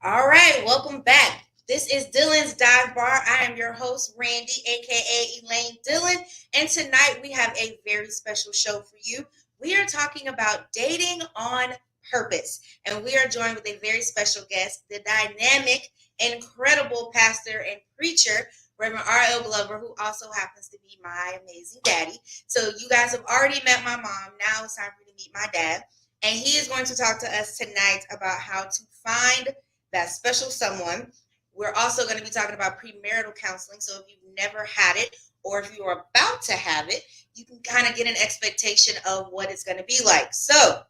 All right, welcome back. This is Dylan's Dive Bar. I am your host, Randy, aka Elaine Dylan, and tonight we have a very special show for you. We are talking about dating on purpose, and we are joined with a very special guest, the dynamic, incredible pastor and preacher, Reverend R.L. Glover, who also happens to be my amazing daddy. So you guys have already met my mom. Now it's time for you to meet my dad, and he is going to talk to us tonight about how to find that special someone. We're also going to be talking about premarital counseling. So if you've never had it or if you are about to have it, you can kind of get an expectation of what it's going to be like. So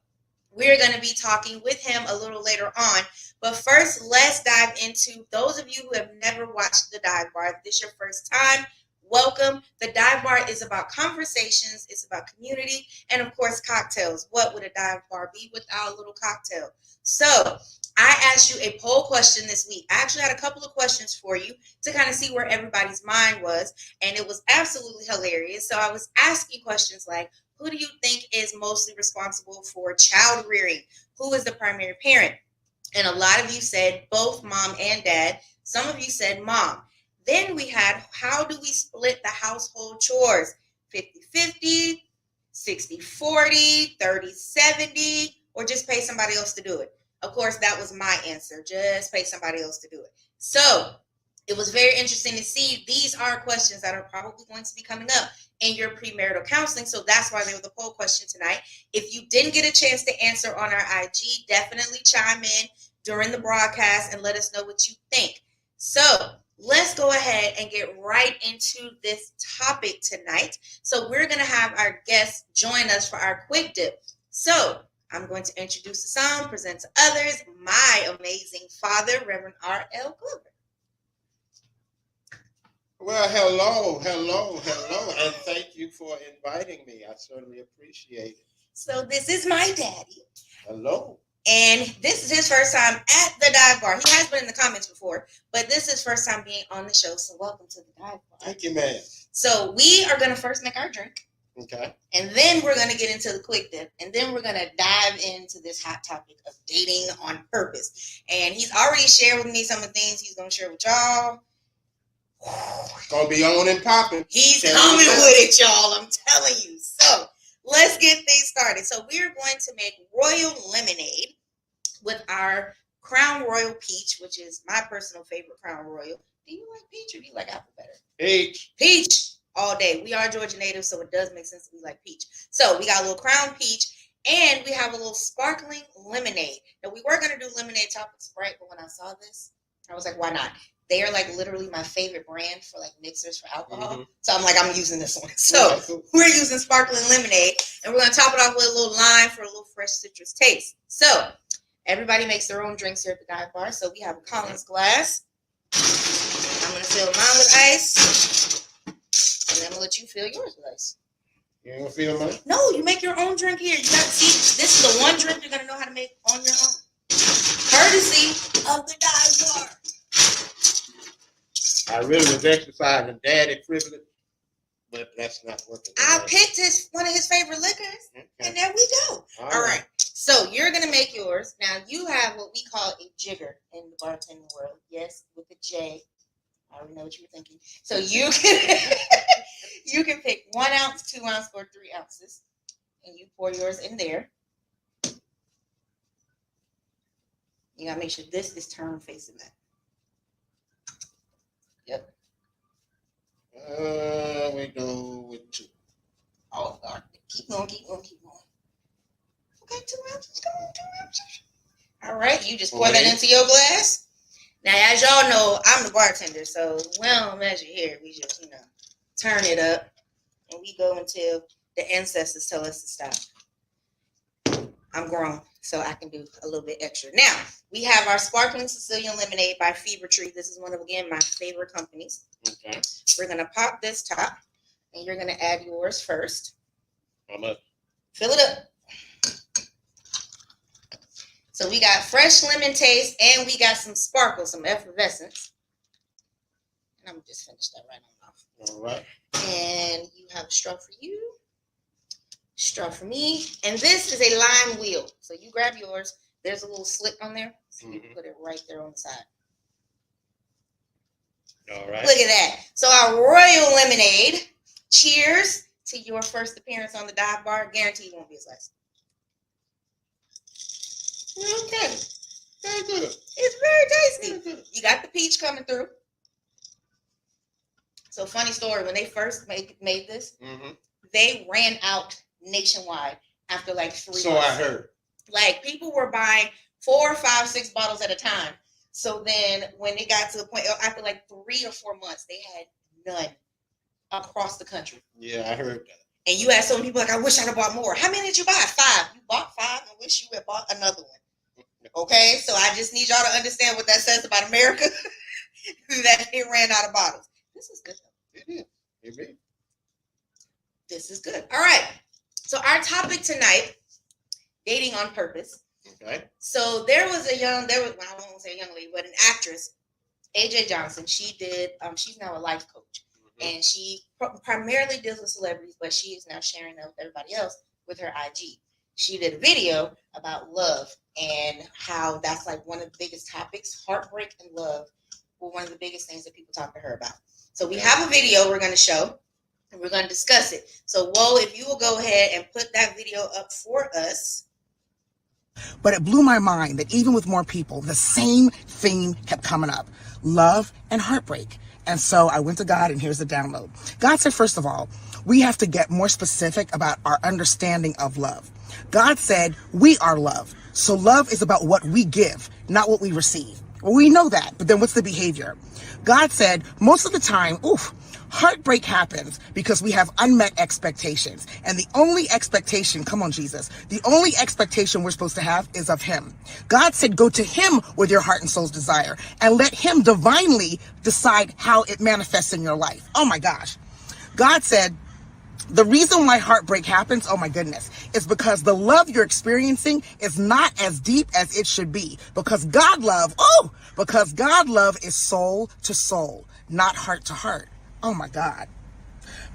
we're going to be talking with him a little later on. But first, let's dive into those of you who have never watched The Dive Bar. If this is your first time, welcome. The Dive Bar is about conversations, it's about community, and of course, cocktails. What would a dive bar be without a little cocktail? So I asked you a poll question this week. I actually had a couple of questions for you to kind of see where everybody's mind was, and it was absolutely hilarious. So I was asking questions like, who do you think is mostly responsible for child rearing? Who is the primary parent? And a lot of you said both mom and dad. Some of you said mom. Then we had, how do we split the household chores? 50-50, 60-40, 30-70, or just pay somebody else to do it? Of course, that was my answer. Just pay somebody else to do it. So it was very interesting to see. These are questions that are probably going to be coming up in your premarital counseling. So that's why they were the poll question tonight. If you didn't get a chance to answer on our IG, definitely chime in during the broadcast and let us know what you think. So let's go ahead and get right into this topic tonight. So we're going to have our guests join us for our quick dip. So I'm going to introduce to some, present to others, my amazing father, Reverend R.L. Glover. Well, hello, and thank you for inviting me. I certainly appreciate it. So this is my daddy. Hello. And this is his first time at the Dive Bar. He has been in the comments before, but this is first time being on the show. So welcome to the Dive Bar. Thank you, man. So we are going to first make our drink. Okay. And then we're going to get into the quick dip. And then we're going to dive into this hot topic of dating on purpose. And he's already shared with me some of the things he's going to share with y'all. Gonna be on and popping. He's coming with it, y'all. I'm telling you. So let's get things started. So we're going to make royal lemonade with our Crown Royal Peach, which is my personal favorite Crown Royal. Do you like peach or do you like apple better? Peach. Peach all day. We are Georgia natives, so it does make sense that we like peach. So we got a little Crown Peach, and we have a little sparkling lemonade. Now we were gonna do lemonade topped with Sprite, but when I saw this, I was like, why not? They are like literally my favorite brand for like mixers for alcohol. Mm-hmm. So I'm like, I'm using this one. So we're using sparkling lemonade, and we're gonna top it off with a little lime for a little fresh citrus taste. So everybody makes their own drinks here at the Dive Bar. So we have a Collins glass. I'm gonna fill mine with ice, and then I'm gonna let you fill yours with ice. You ain't gonna fill mine? No, you make your own drink here. You got to see. This is the one drink you're gonna know how to make on your own, courtesy of the Dive Bar. I really was exercising daddy privilege, but that's not working. I picked one of his favorite liquors, and there we go. All right. So you're gonna make yours. Now you have what we call a jigger in the bartending world. Yes, with a J. I already know what you were thinking. So you can you can pick 1 ounce, 2 ounce, or 3 ounces, and you pour yours in there. You gotta make sure this is turned facing back. Yep. We go with 2. Oh, God. Keep going. Okay, 2 ounces. Come on, 2 ounces. All right, you just pour that into your glass. Now, as y'all know, I'm the bartender, so we don't measure here. We just, turn it up, and we go until the ancestors tell us to stop. I'm grown, so I can do a little bit extra. Now, we have our sparkling Sicilian lemonade by Fever Tree. This is one of, again, my favorite companies. Okay. We're going to pop this top, and you're going to add yours first. How much? Fill it up. So we got fresh lemon taste, and we got some sparkle, some effervescence. And I'm going to just finish that right on off. All right. And you have a straw for you, straw for me. And this is a lime wheel. So you grab yours. there's a little slit on there. So you Mhm. put it right there on the side. All right. Look at that. So our royal lemonade. Cheers to your first appearance on the dive bar. Guarantee you won't be as last. Okay. Very good. It's very tasty. Very good. You got the peach coming through. So funny story, when they first made this, Mm-hmm. they ran out nationwide after like 3 So months. I heard. Like people were buying 4, 5, 6 bottles at a time. So then when it got to the point after like 3 or 4 months, they had none across the country. Yeah, I heard that. And you ask some people like, I wish I'd have bought more. How many did you buy? 5. You bought 5 and wish you had bought another one. Okay, so I just need y'all to understand what that says about America. That it ran out of bottles. This is good though. It is. It is. This is good. All right. So our topic tonight, dating on purpose. Okay. So there was I won't say a young lady, but an actress, AJ Johnson. She did. She's now a life coach, and she primarily deals with celebrities, but she is now sharing that with everybody else with her IG. She did a video about love and how that's like one of the biggest topics. Heartbreak and love were one of the biggest things that people talk to her about. So we have a video we're going to show, and we're going to discuss it. So, Woe, if you will go ahead and put that video up for us. But it blew my mind that even with more people, the same theme kept coming up: love and heartbreak. And so I went to God, and here's the download. God said, first of all, we have to get more specific about our understanding of love. God said, we are love. So love is about what we give, not what we receive. Well, we know that, but then what's the behavior? God said, most of the time, heartbreak happens because we have unmet expectations. And the only expectation, come on, Jesus, the only expectation we're supposed to have is of him. God said, go to him with your heart and soul's desire and let him divinely decide how it manifests in your life. Oh my gosh. God said, the reason why heartbreak happens, oh my goodness, is because the love you're experiencing is not as deep as it should be. Because God love is soul to soul, not heart to heart. Oh my God.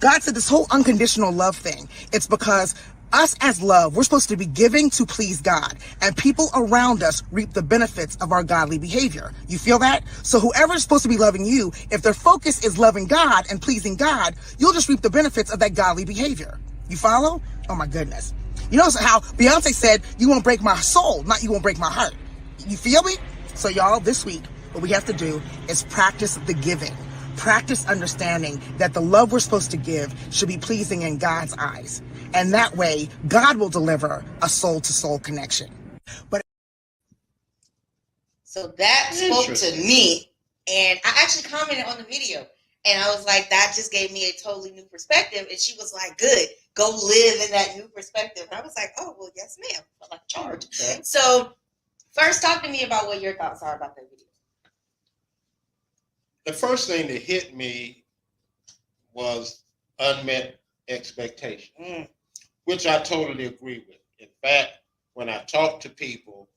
God said this whole unconditional love thing, it's because us as love, we're supposed to be giving to please God, and people around us reap the benefits of our godly behavior. You feel that? So whoever's supposed to be loving you, if their focus is loving God and pleasing God, you'll just reap the benefits of that godly behavior. You follow? Oh my goodness. You know how Beyonce said, you won't break my soul, not you won't break my heart. You feel me? So y'all, this week, what we have to do is practice the giving. Practice understanding that the love we're supposed to give should be pleasing in God's eyes. And that way, God will deliver a soul-to-soul connection. So that spoke to me, and I actually commented on the video, and I was like, that just gave me a totally new perspective. And she was like, good, go live in that new perspective. And I was like, oh, well, yes, ma'am. I felt like a charge. Okay. So first, talk to me about what your thoughts are about that video. The first thing that hit me was unmet expectation, which I totally agree with. In fact, when I talk to people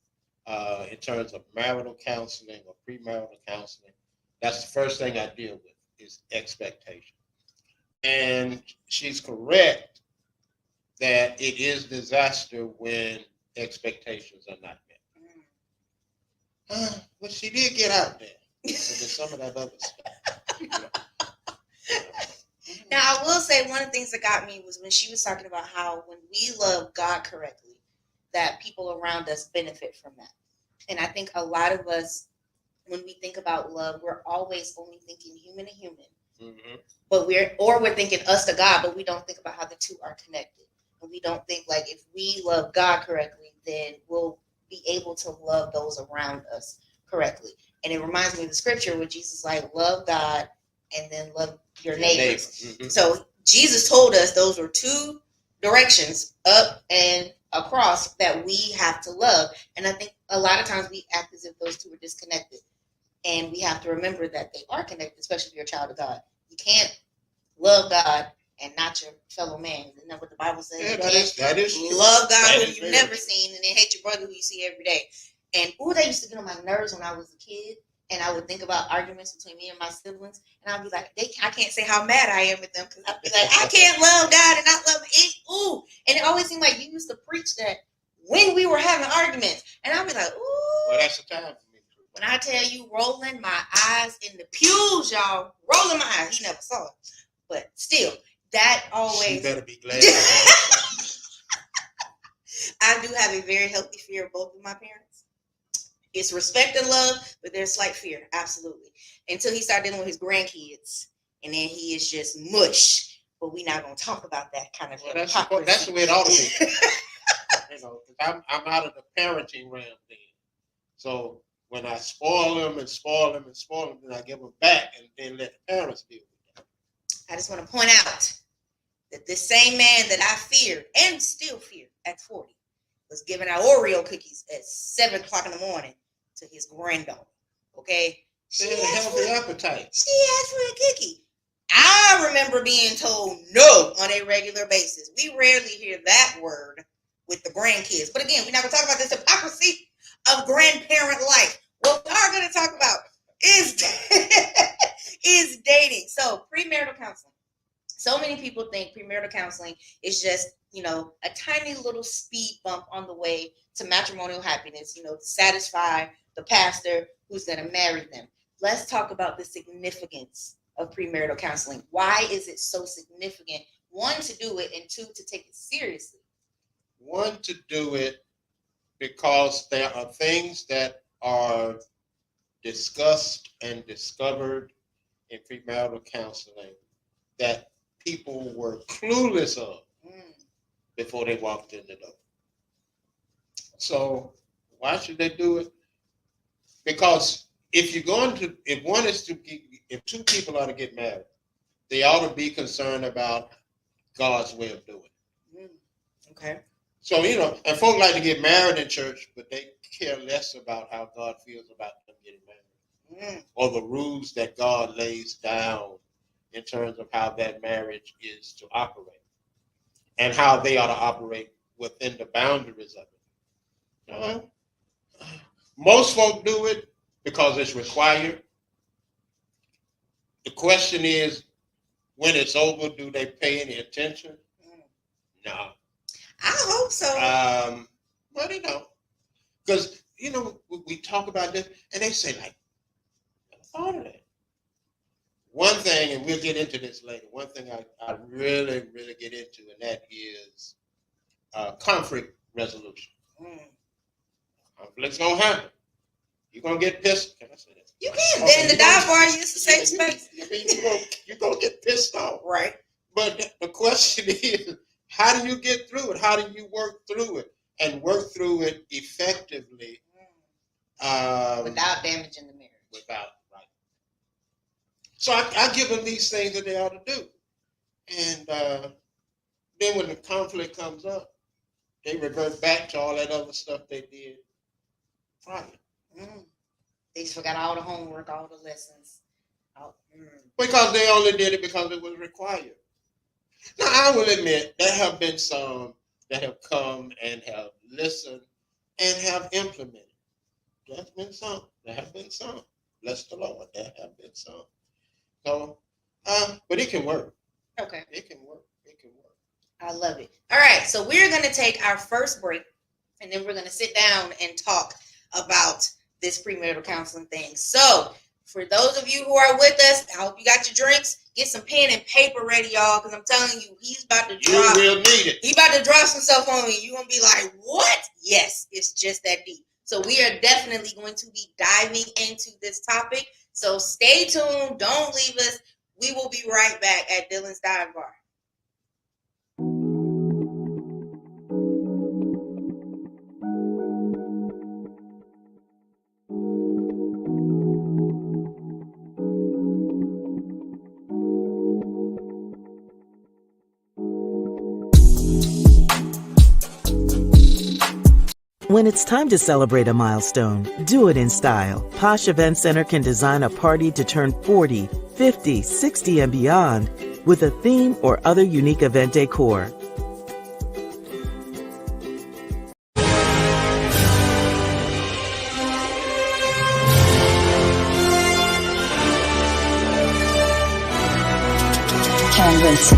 in terms of marital counseling or premarital counseling, that's the first thing I deal with is expectation. And she's correct that it is disaster when expectations are not met. But she did get out there. So there's some of that other stuff. Now, I will say one of the things that got me was when she was talking about how when we love God correctly, that people around us benefit from that. And I think a lot of us, when we think about love, we're always only thinking human to human. Mm-hmm. But we're thinking us to God, but we don't think about how the two are connected. And we don't think like if we love God correctly, then we'll be able to love those around us correctly. And it reminds me of the scripture where Jesus like love God and then love your neighbors. Mm-hmm. So Jesus told us those were two directions, up and across, that we have to love. And I think a lot of times we act as if those two are disconnected. And we have to remember that they are connected, especially if you're a child of God. You can't love God and not your fellow man. Isn't that what the Bible says? Yeah, that is true. Love God who you've never seen and then hate your brother who you see every day. And they used to get on my nerves when I was a kid, and I would think about arguments between me and my siblings, and I'd be like, I can't say how mad I am at them because I'd be like, I can't love God and not love it. Ooh, and it always seemed like you used to preach that when we were having arguments. And I'd be like, ooh. Well, that's the time for me. When I tell you, rolling my eyes in the pews, y'all, rolling my eyes. He never saw it. But still, that always. You better be glad. I do have a very healthy fear of both of my parents. It's respect and love, but there's slight fear, absolutely. Until he started dealing with his grandkids, and then he is just mush. But we're not going to talk about that kind of hypocrisy. That's the way it ought to be. I'm out of the parenting realm then. So when I spoil them, then I give them back and then let the parents deal with them. I just want to point out that this same man that I feared and still fear at 40 was giving out Oreo cookies at 7 o'clock in the morning to his granddaughter. Okay? She had a healthy appetite. She asked for a cookie. I remember being told no on a regular basis. We rarely hear that word with the grandkids. But again, we're not going to talk about this hypocrisy of grandparent life. What we are going to talk about is dating. So, premarital counseling. So many people think premarital counseling is just, a tiny little speed bump on the way to matrimonial happiness, to satisfy the pastor who's going to marry them. Let's talk about the significance of premarital counseling. Why is it so significant? One, to do it, and two, to take it seriously. One, to do it because there are things that are discussed and discovered in premarital counseling that people were clueless of before they walked in the door. So why should they do it? Because if two people are to get married, they ought to be concerned about God's way of doing it. Okay. So, and folk like to get married in church, but they care less about how God feels about them getting married. Or the rules that God lays down in terms of how that marriage is to operate and how they ought to operate within the boundaries of it. Most folk do it because it's required. The question is, when it's over, do they pay any attention? No. I hope so. Well, they don't. Because, we talk about this, and they say, like, I never thought of that. One thing, and we'll get into this later, one thing I really, really get into, and that is conflict resolution. Conflict's going to happen. You're going to get pissed. Can I say that? You can. Then the dive bar is the safe space. You're going to get pissed off. Right. But the question is, how do you get through it? How do you work through it and work through it effectively? Without damaging the marriage. Right. So I give them these things that they ought to do. And then when the conflict comes up, they revert back to all that other stuff they did prior. They just forgot all the homework, all the lessons. Because they only did it because it was required. Now, I will admit, there have been some that have come and have listened and have implemented. There have been some. Bless the Lord, there have been some. So, but it can work. Okay. It can work. I love it. All right, so we're going to take our first break, and then we're going to sit down and talk about this premarital counseling thing. So, for those of you who are with us, I hope you got your drinks. Get some pen and paper ready, y'all, because I'm telling you, he's about to drop. You will need it. He's about to drop some stuff on me. You're going to be like, what? Yes, it's just that deep. So we are definitely going to be diving into this topic. So stay tuned. Don't leave us. We will be right back at Dylan's Dive Bar. When it's time to celebrate a milestone, do it in style. Posh Event Center can design a party to turn 40, 50, 60, and beyond with a theme or other unique event decor. Canvas.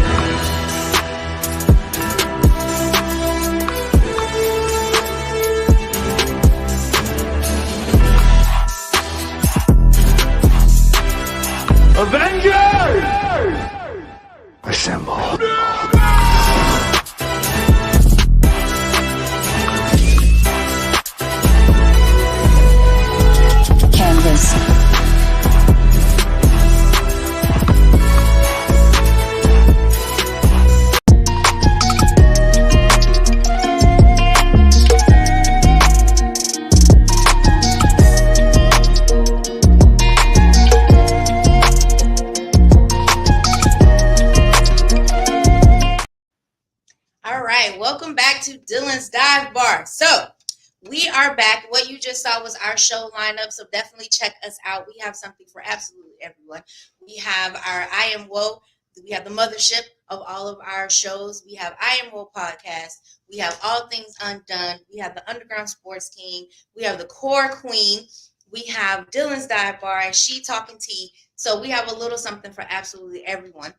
are back. What you just saw was our show lineup, so definitely check us out. We have something for absolutely everyone. We have our I Am Woe. We have the mothership of all of our shows. We have I Am Woe podcast. We have All Things Undone. We have the Underground Sports King. We have the Core Queen. We have Dylan's Dive Bar and She Talking Tea. So we have a little something for absolutely everyone.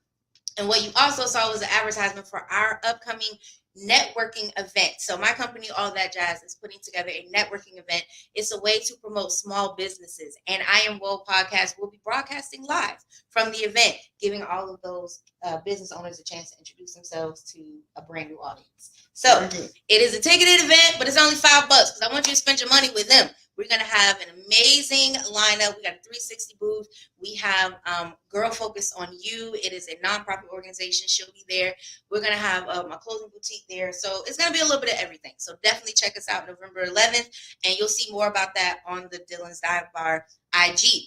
And what you also saw was an advertisement for our upcoming networking event. So my company, All That Jazz, is putting together a networking event. It's a way to promote small businesses. And I Am Woe podcast will be broadcasting live from the event, giving all of those business owners a chance to introduce themselves to a brand new audience. So it is a ticketed event, but it's only $5 because I want you to spend your money with them. We're going to have an amazing lineup. We got a 360 booth. We have Girl Focus on You. It is a nonprofit organization. She'll be there. We're going to have my clothing boutique there. So it's going to be a little bit of everything. So definitely check us out November 11th, and you'll see more about that on the Dylan's Dive Bar IG.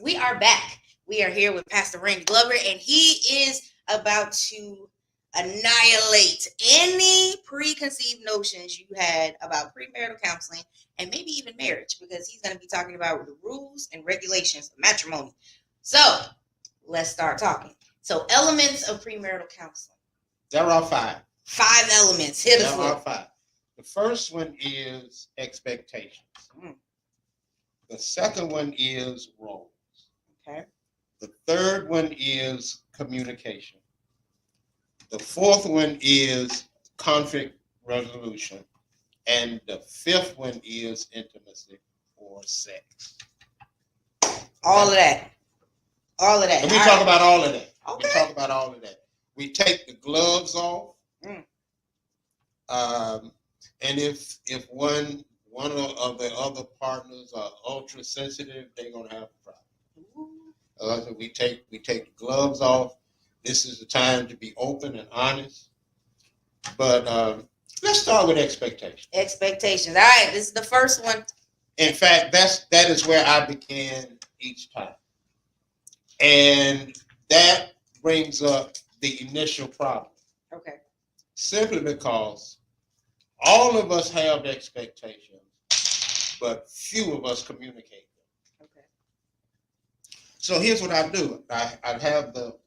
We are back. We are here with Pastor Randy Glover, and he is about to annihilate any preconceived notions you had about premarital counseling and maybe even marriage, because he's going to be talking about the rules and regulations of matrimony. So let's start talking. So elements of premarital counseling. There are 5. 5 elements. Hit us There are with. 5. The first one is expectations. The second one is roles. Okay. The third one is communication. The fourth one is conflict resolution. And the fifth one is intimacy or sex. All of that. All of that. And we talk about all of that. Okay. We talk about all of that. We take the gloves off. And if one of the other partners are ultra sensitive, they're gonna have a problem. We take the gloves off. This is the time to be open and honest. But let's start with expectations. Expectations. All right, this is the first one. In fact, that is where I begin each time. And that brings up the initial problem. Okay. Simply because all of us have expectations, but few of us communicate them. Okay. So here's what I do. I have the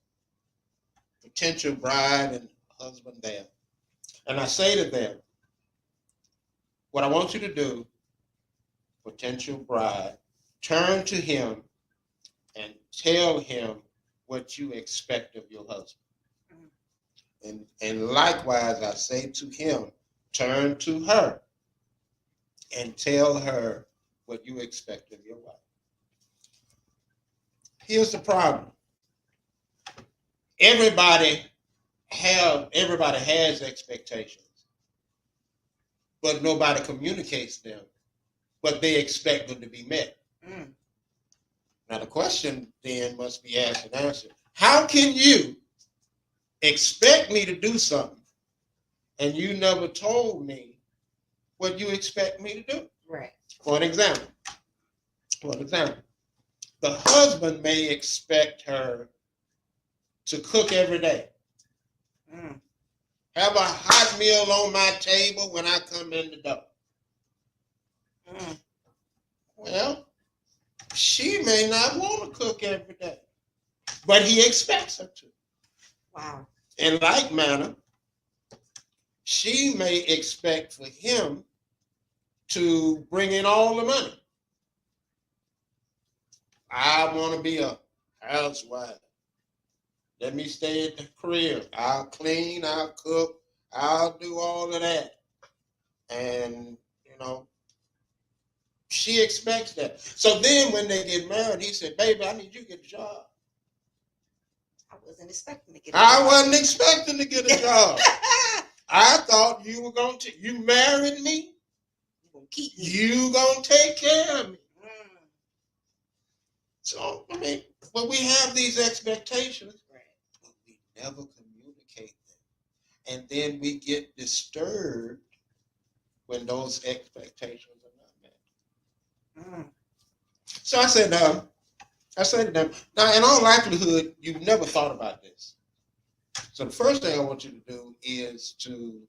potential bride and husband there. And I say to them, what I want you to do, potential bride, turn to him and tell him what you expect of your husband. And likewise, I say to him, turn to her and tell her what you expect of your wife. Here's the problem. Everybody has expectations, but nobody communicates them, but they expect them to be met. Now the question then must be asked and answered. How can you expect me to do something and you never told me what you expect me to do? Right. For an example, the husband may expect her to cook every day. Have a hot meal on my table when I come in the door. Well, she may not want to cook every day, but he expects her to. Wow. In like manner, she may expect for him to bring in all the money. I want to be a housewife. Let me stay at the crib. I'll clean, I'll cook, I'll do all of that. And, she expects that. So then when they get married, he said, baby, I need you to get a job. I wasn't expecting to get a job. I wasn't expecting to get a job. I thought you were going to, you married me. You're going to keep me. You going to take care of me. So, but we have these expectations, but we never communicate them. And then we get disturbed when those expectations are not met. So I said to them, now in all likelihood, you've never thought about this. So the first thing I want you to do is to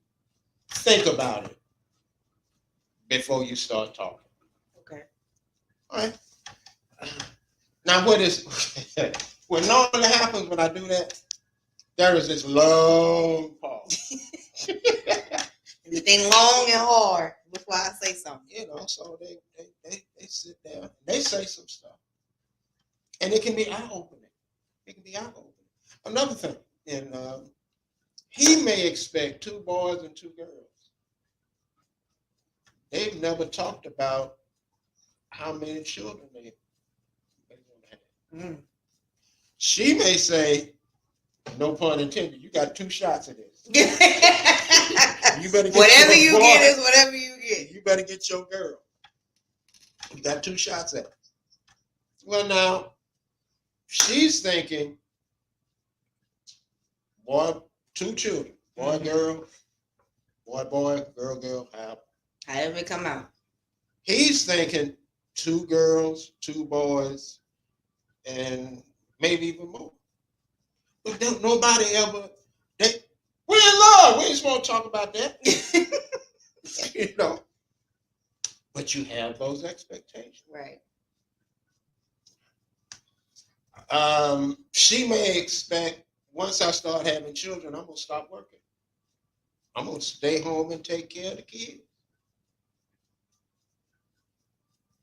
think about it. before you start talking. Okay. All right. Now, what normally happens when I do that? There is this long pause. Everything long and hard before I say something. So they sit there, they say some stuff, and it can be eye opening. It can be eye opening. Another thing, and he may expect 2 boys and 2 girls. They've never talked about how many children they want to have. She may say, no pun intended, you got 2 shots at this. You better get whatever you boy. get is whatever you get. You better get your girl. You got 2 shots at it. Well, now, she's thinking, boy, 2 children, boy, girl, boy, girl, However it come out. He's thinking 2 girls, 2 boys, and maybe even more. But nobody ever, we're in love. We ain't supposed to talk about that. But you have those expectations. Right. She may expect, once I start having children, I'm going to stop working. I'm going to stay home and take care of the kids.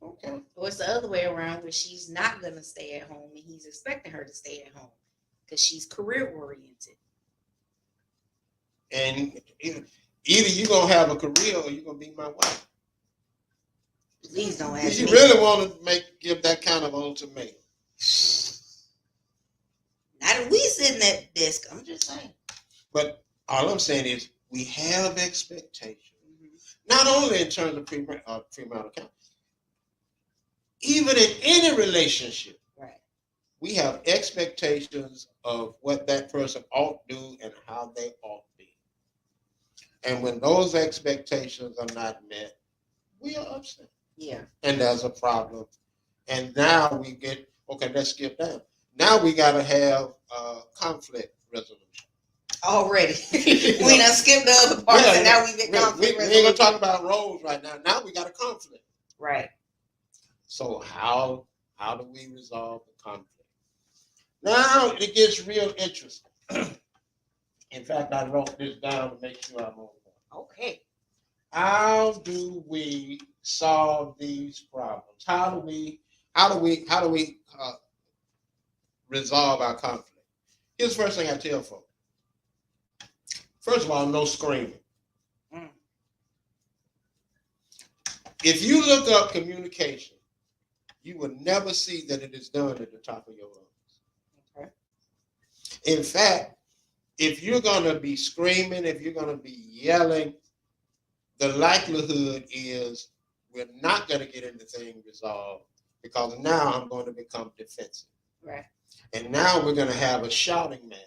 Okay. Or it's the other way around where she's not going to stay at home and he's expecting her to stay at home because she's career oriented. And either you're going to have a career or you're going to be my wife. Please don't ask you me. You really want to give that kind of ultimatum. Not if we sit in that desk. I'm just saying. But all I'm saying is we have expectations. Not only in terms of premarital counseling. Even in any relationship, right? We have expectations of what that person ought to do and how they ought to be. And when those expectations are not met, we are upset. Yeah. And there's a problem. And now we get, okay, let's skip down. Now we got to have conflict resolution. Already. We done skipped the other parts and now we get conflict resolution. We ain't going to talk about roles right now. Now we got a conflict. Right. So how do we resolve the conflict? Now it gets real interesting. In fact, I wrote this down to make sure I'm on point. Okay. How do we solve these problems? How do we resolve our conflict? Here's the first thing I tell folks. First of all, no screaming. If you look up communication, you will never see that it is done at the top of your lungs. Okay. In fact, if you're going to be screaming, if you're going to be yelling, the likelihood is we're not going to get anything resolved because now I'm going to become defensive. Right. And now we're going to have a shouting match.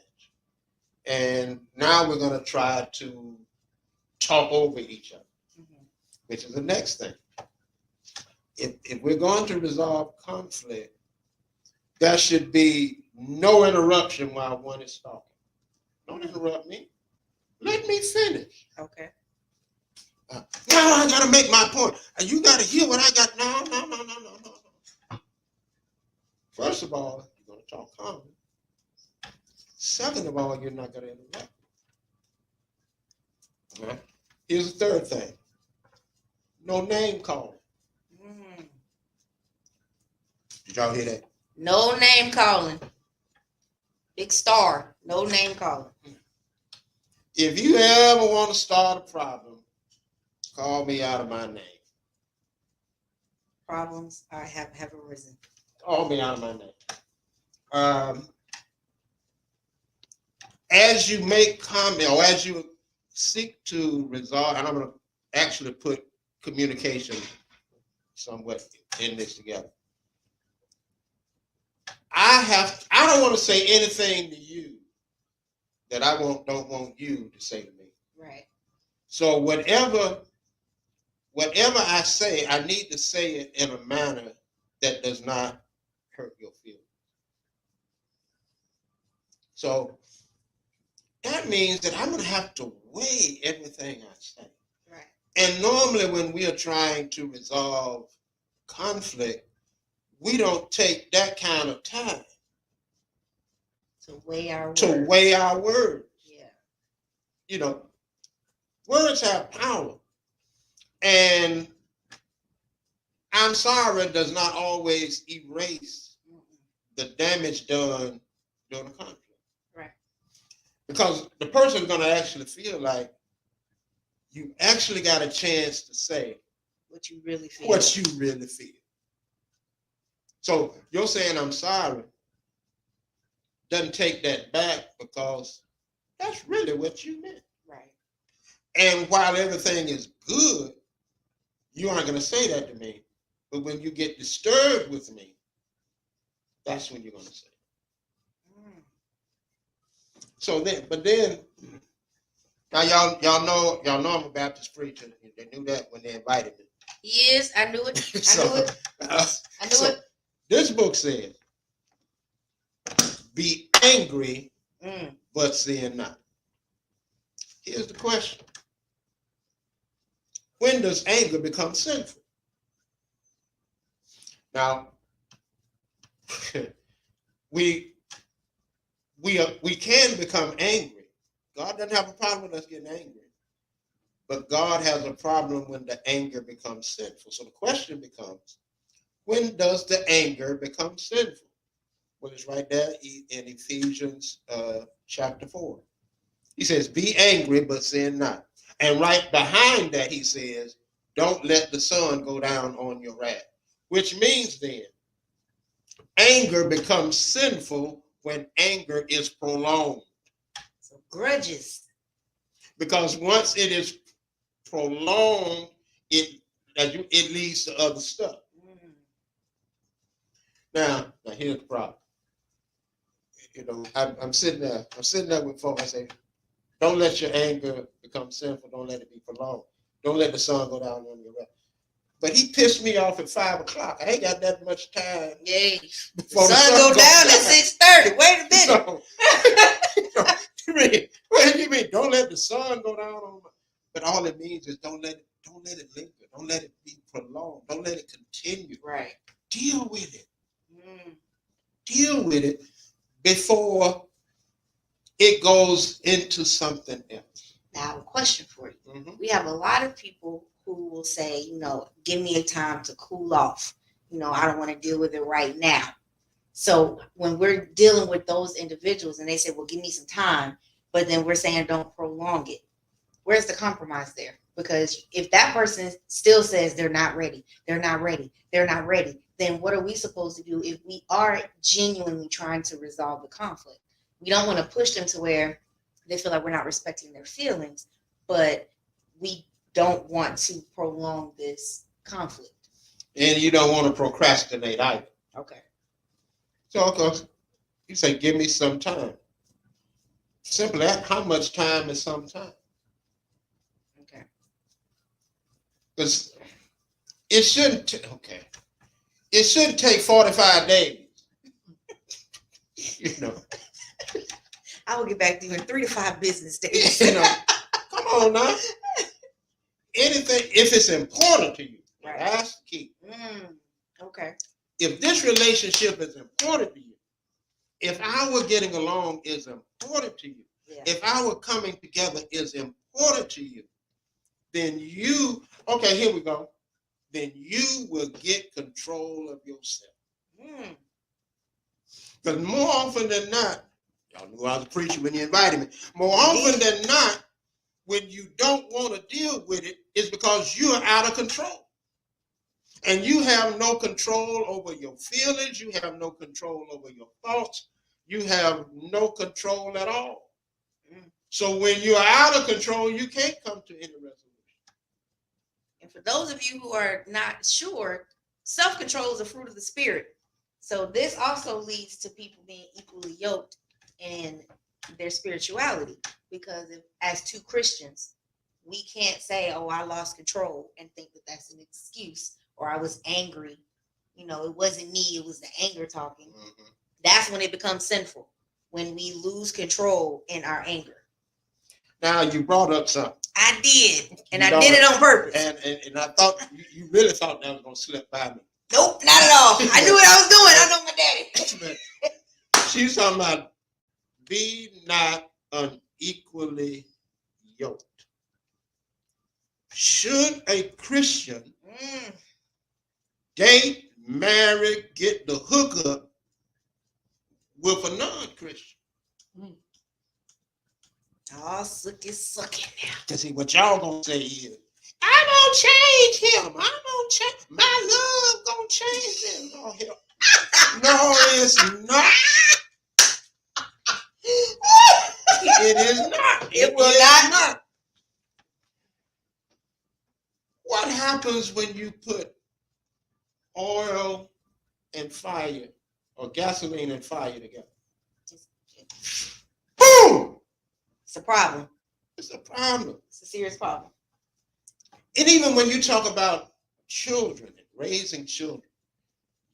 And now we're going to try to talk over each other, which is the next thing. If we're going to resolve conflict, there should be no interruption while one is talking. Don't interrupt me. Let me finish. Okay. No, I got to make my point. You got to hear what I got. No. First of all, you're going to talk calmly. Second of all, you're not going to interrupt. Right. Here's the third thing. No name calling. Did y'all hear that? No name calling. Big star. No name calling. If you ever want to start a problem, call me out of my name. Problems have arisen. Call me out of my name. As you make comment or as you seek to resolve, and I'm going to actually put communication somewhat in this together. I don't want to say anything to you that I don't want you to say to me. Right. So whatever I say, I need to say it in a manner that does not hurt your feelings. So that means that I'm going to have to weigh everything I say. Right. And normally when we are trying to resolve conflict, we don't take that kind of time to weigh our words. Yeah. You know, words have power. And I'm sorry does not always erase the damage done during the conflict. Right. Because the person is going to actually feel like you actually got a chance to say what you really feel. So you're saying I'm sorry doesn't take that back because that's really what you meant. Right. And while everything is good, you aren't going to say that to me. But when you get disturbed with me, that's when you're going to say it. So then, now y'all know I'm a Baptist preacher. They knew that when they invited me. Yes, I knew it. I knew it. This book says, be angry, but sin not. Here's the question. When does anger become sinful? Now, we can become angry. God doesn't have a problem with us getting angry. But God has a problem when the anger becomes sinful. So the question becomes, when does the anger become sinful? Well, it's right there in Ephesians chapter 4. He says, be angry, but sin not. And right behind that, he says, don't let the sun go down on your wrath. Which means then, anger becomes sinful when anger is prolonged. So grudges. Because once it is prolonged, it leads to other stuff. Now here's the problem. You know, I'm sitting there with folks. I say, don't let your anger become sinful. Don't let it be prolonged. Don't let the sun go down on your wrath. But he pissed me off at 5 o'clock. I ain't got that much time. Yay. The sun go down at 6:30. Wait a minute. So, what do you mean? Don't let the sun go down on my. But all it means is don't let it linger. Don't let it be prolonged. Don't let it continue. Right. Deal with it. Deal with it before it goes into something else. Now, I have a question for you. We have a lot of people who will say, give me a time to cool off. I don't want to deal with it right now. So when we're dealing with those individuals and they say, well, give me some time, but then we're saying don't prolong it. Where's the compromise there? Because if that person still says they're not ready, then what are we supposed to do if we are genuinely trying to resolve the conflict? We don't want to push them to where they feel like we're not respecting their feelings, but we don't want to prolong this conflict. And you don't want to procrastinate either. Okay. So, of course, you say, give me some time. Simply, how much time is some time? Okay. Because it shouldn't take 45 days. I will get back to you in 3 to 5 business days. Come on now. Anything, if it's important to you, right. That's the key. Okay. If this relationship is important to you, if our getting along is important to you, if our coming together is important to you, then here we go. Then you will get control of yourself. Because more often than not, y'all knew I was a preacher when you invited me. More often than not, when you don't want to deal with it, it's because you're out of control. And you have no control over your feelings. You have no control over your thoughts. You have no control at all. So when you're out of control, you can't come to any resolution. And for those of you who are not sure, self-control is a fruit of the spirit. So this also leads to people being equally yoked in their spirituality. Because as two Christians, we can't say, oh, I lost control and think that that's an excuse, or I was angry. It wasn't me, it was the anger talking. That's when it becomes sinful, when we lose control in our anger. Now, you brought up something. I did, and You I know did it it. on purpose. And I thought you really thought that was gonna slip by me. Nope, not at all. I knew what I was doing. I know my daddy. She's talking about be not unequally yoked. Should a Christian date, marry, get the hookup with a non-Christian? Oh, sucky now. Cause see, what y'all gonna say is, I'm gonna change him. I'm gonna change. My love gonna change him. No, no, it's not. It is not. It will not. What happens when you put oil and fire, or gasoline and fire together? Boom! It's a problem. It's a problem. It's a serious problem. And even when you talk about children and raising children,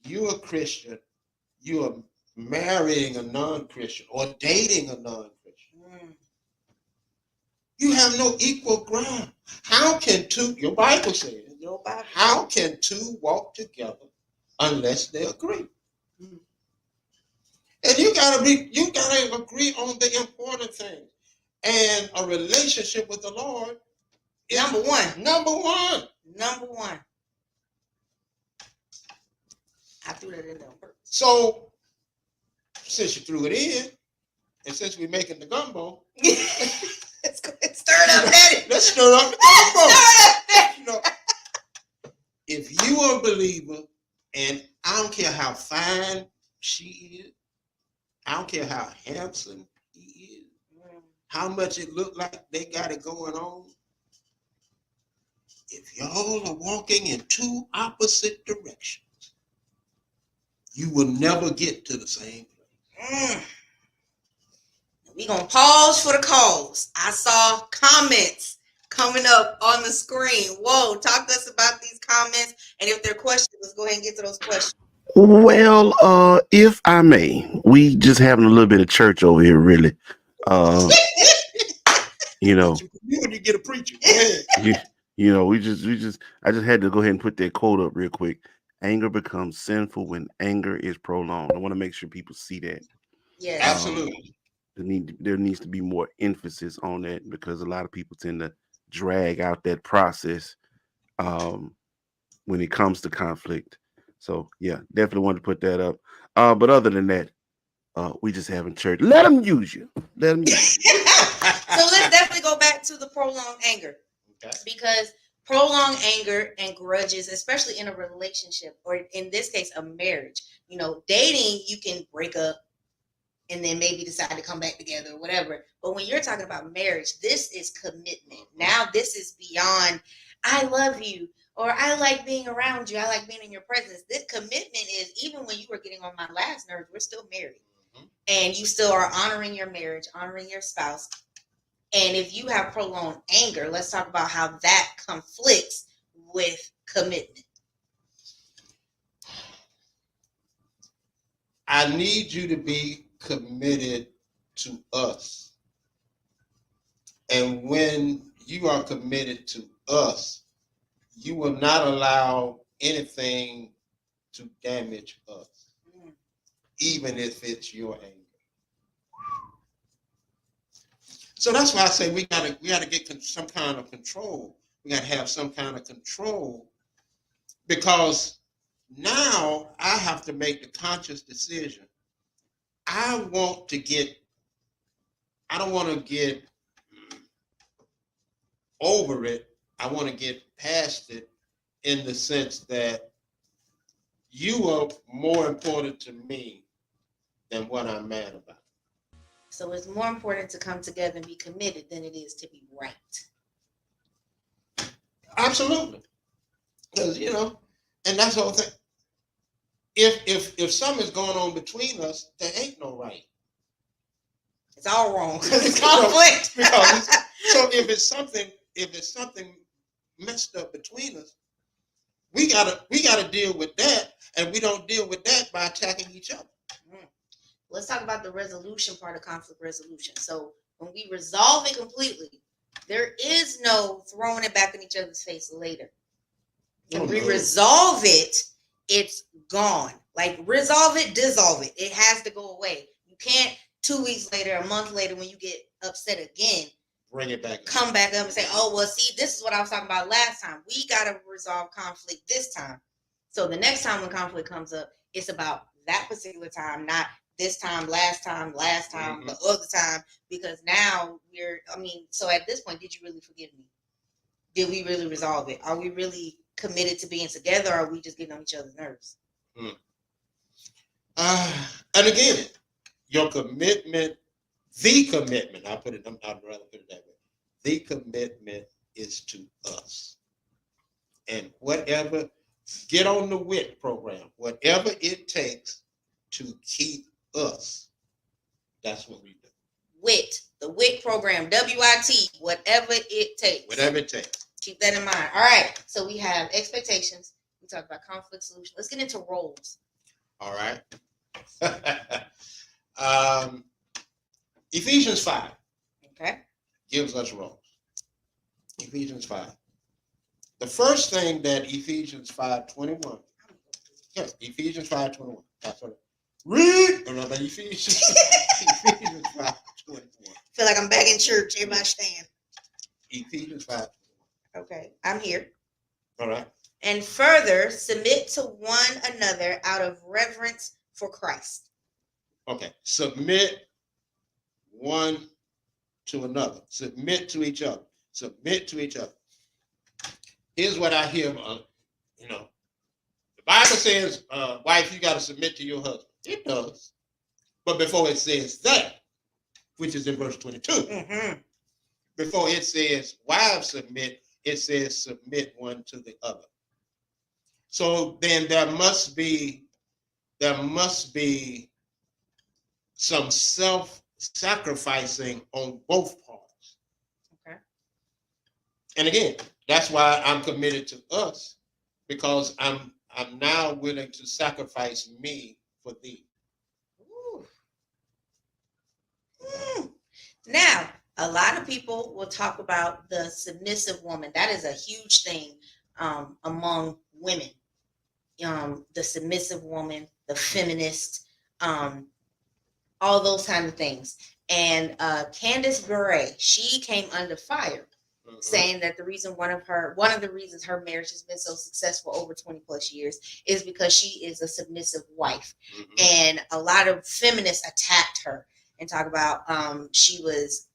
you're a Christian, you are marrying a non-Christian or dating a non-Christian. You have no equal ground. How can two, your Bible says, how can two walk together unless they agree? And you gotta agree on the important things. And a relationship with the Lord is number one. Number one. I threw that in there on purpose. So since you threw it in, and since we're making the gumbo, let's stir it up, Daddy. Let's stir up the gumbo. Stir it up, Daddy. You know, if you are a believer, and I don't care how fine she is, I don't care how handsome he is, how much it look like they got it going on. If y'all are walking in two opposite directions, you will never get to the same place. We're going to pause for the calls. I saw comments coming up on the screen. Whoa, talk to us about these comments. And if there are questions, let's go ahead and get to those questions. Well, if I may, we just having a little bit of church over here, really. You know, when you get a preacher, I just had to go ahead and put that quote up real quick. Anger becomes sinful when anger is prolonged. I want to make sure people see that. Yeah, absolutely. There needs to be more emphasis on that, because a lot of people tend to drag out that process when it comes to conflict. So yeah, definitely wanted to put that up. But other than that, we just having church. Let them use you. Let them use you. So let's definitely go back to the prolonged anger. Okay. Because prolonged anger and grudges, especially in a relationship, or in this case, a marriage, dating, you can break up and then maybe decide to come back together or whatever. But when you're talking about marriage, this is commitment. Now this is beyond, I love you, or I like being around you, I like being in your presence. This commitment is, even when you were getting on my last nerve, we're still married. And you still are honoring your marriage, honoring your spouse. And if you have prolonged anger, let's talk about how that conflicts with commitment. I need you to be committed to us. And when you are committed to us, you will not allow anything to damage us, even if it's your anger. So that's why I say we gotta get some kind of control. We gotta have some kind of control, because now I have to make the conscious decision. I don't want to get over it. I want to get past it, in the sense that you are more important to me than what I'm mad about. So it's more important to come together and be committed than it is to be right. Absolutely. Because, and that's the whole thing. If something's going on between us, there ain't no right. It's all wrong because it's conflict. So if it's something messed up between us, we gotta deal with that, and we don't deal with that by attacking each other. Let's talk about the resolution part of conflict resolution. So when we resolve it completely, There is no throwing it back in each other's face later. When we no. resolve it, it's gone. Like resolve it, dissolve it. It has to go away. You can't 2 weeks later, a month later, when you get upset again, Bring it back. come back up and say, oh, well, see, this is what I was talking about last time. We got to resolve conflict this time. So the next time when conflict comes up, it's about that particular time, not this time, last time, Mm-hmm. the other time, because now so at this point, did you really forgive me? Did we really resolve it? Are we really committed to being together, or are we just getting on each other's nerves? And again, your commitment, the commitment, I'd rather put it that way. The commitment is to us. And whatever, get on the WIT program, whatever it takes to keep us, that's what we do. WIT, the WIT program, WIT, whatever it takes. Whatever it takes. Keep that in mind. All right. So we have expectations. We talk about conflict solution. Let's get into roles. All right. Ephesians 5. Okay. Gives us roles. Ephesians 5. The first thing that Ephesians 5:21. Yes, Ephesians 5:21. That's what. Read. Ephesians 5:21. Feel like I'm back in church. Everybody stand. Ephesians 5. Okay, I'm here. All right. And further, submit to one another out of reverence for Christ. Okay. Submit one to another. Submit to each other. Submit to each other. Here's what I hear. The Bible says, wife, you got to submit to your husband. It does. But before it says that, which is in verse 22, before it says wives submit, it says submit one to the other. So then there must be some self-sacrificing on both parts. Okay. And again, that's why I'm committed to us, because I'm now willing to sacrifice me for thee. Now, a lot of people will talk about the submissive woman. That is a huge thing among women. The submissive woman, the feminist, all those kind of things. And Candace Bure, she came under fire, saying that one of the reasons her marriage has been so successful over 20 plus years is because she is a submissive wife. And a lot of feminists attacked her and talk about she was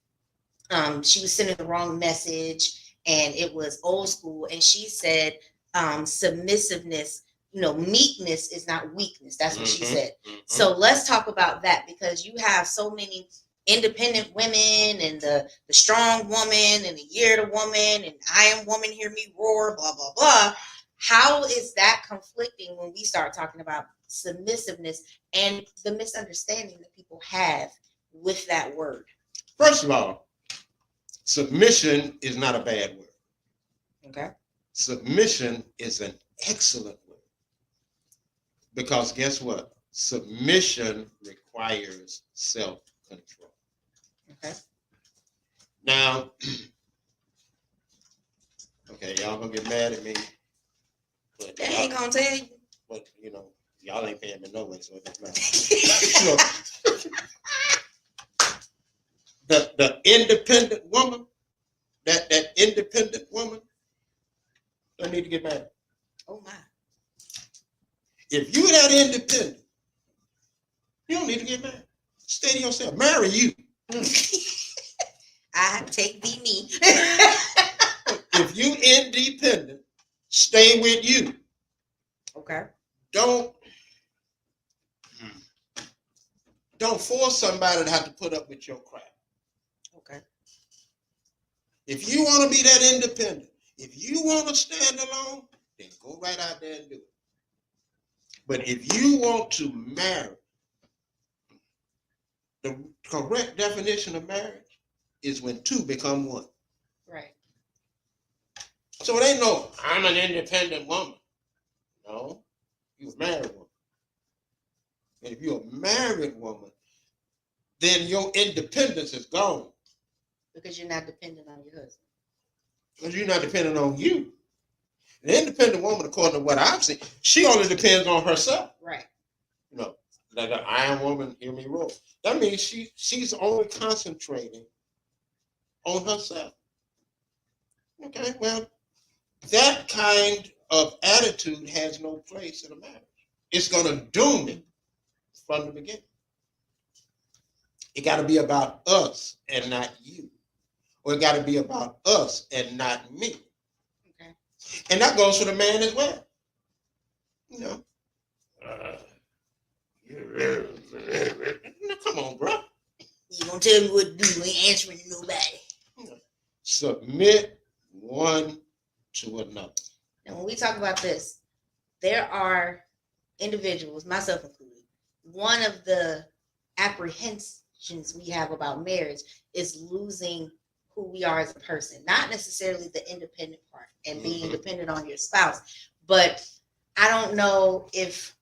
sending the wrong message and it was old school. And she said submissiveness, meekness is not weakness. That's what she said. So let's talk about that, because you have so many independent women and the strong woman and the year of the woman and I am woman, hear me roar, blah, blah, blah. How is that conflicting when we start talking about submissiveness and the misunderstanding that people have with that word? First of all, submission is not a bad word. Okay. Submission is an excellent word. Because guess what? Submission requires self-control. Okay. Now, okay, y'all gonna get mad at me. But They ain't gonna tell you. But y'all ain't paying me no way, so it doesn't matter. The independent woman, that independent woman, don't need to get mad. Oh my. If you that independent, you don't need to get mad. Stay to yourself. Marry you. I take thee me. If you independent, stay with you. Okay. Don't force somebody to have to put up with your crap. Okay. If you want to be that independent, if you want to stand alone, then go right out there and do it. But if you want to marry, the correct definition of marriage is when two become one. Right. So it ain't no, I'm an independent woman. No, you're a married woman. And if you're a married woman, then your independence is gone. Because you're not dependent on your husband. Because you're not dependent on you. An independent woman, according to what I've seen, she only depends on herself. Right. You know, like an iron woman, hear me roar. That means she's only concentrating on herself. Okay, well, that kind of attitude has no place in a marriage. It's going to doom it from the beginning. It got to be about us and not you. Or it got to be about us and not me. Okay. And that goes for the man as well. You know. Come on, bro. You gonna tell me what to do? You ain't answering to nobody. Submit one to another. And when we talk about this, there are individuals, myself included, one of the apprehensions we have about marriage is losing who we are as a person, not necessarily the independent part and being dependent on your spouse. But I don't know if,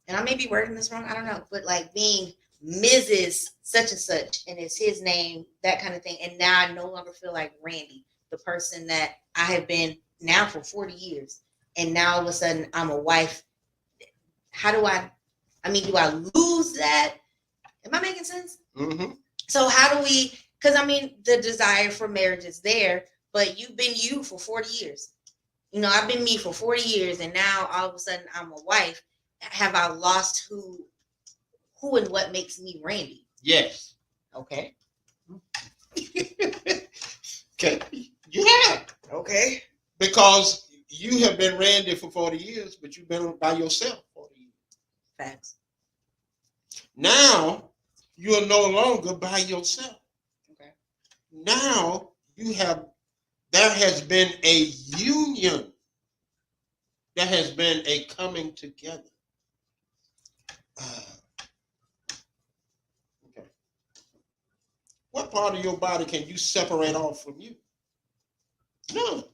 and I may be wording this wrong, I don't know, but like being Mrs. such and such, and it's his name, that kind of thing. And now I no longer feel like Randy, the person that I have been now for 40 years. And now all of a sudden I'm a wife. How do I lose that? Am I making sense? Mm-hmm. So how do we, because I mean, the desire for marriage is there, but you've been you for 40 years. You know, I've been me for 40 years, and now all of a sudden I'm a wife. Have I lost who and what makes me Randy? Yes. Okay. Okay. Yeah. Okay. Because you have been Randy for 40 years, but you've been by yourself 40 years. Facts. Now you are no longer by yourself. Okay. Now there has been a union. There has been a coming together. Okay. What part of your body can you separate off from you? No.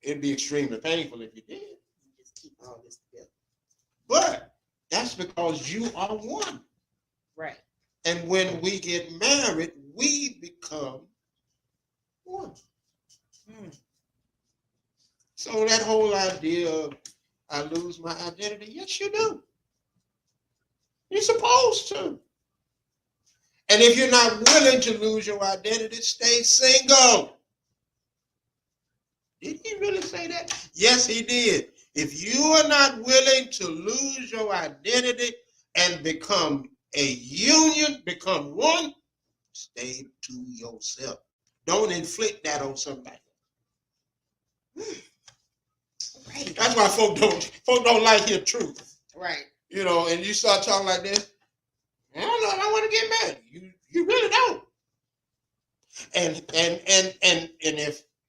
It'd be extremely painful if you did. You just keep all this together. But that's because you are one. Right. And when we get married, we become one. So that whole idea of I lose my identity, yes, you do. You're supposed to. And if you're not willing to lose your identity, stay single. Did he really say that? Yes, he did. If you are not willing to lose your identity and become a union, become one, stay to yourself. Don't inflict that on somebody. Right. That's why folk don't like hear truth. Right. You know, and you start talking like this, I don't know if I want to get married. You really don't. And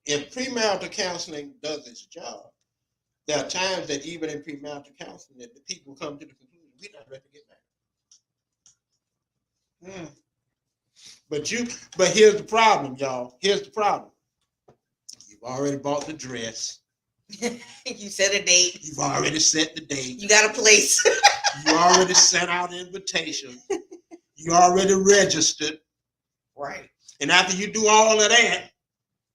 if premarital counseling does its job, there are times that even in premarital counseling that the people come to the conclusion we're not ready to get married. But here's the problem, y'all. Here's the problem. You've already bought the dress. You set a date. You've already set the date. You got a place. You already sent out invitations. You already registered. Right. And after you do all of that,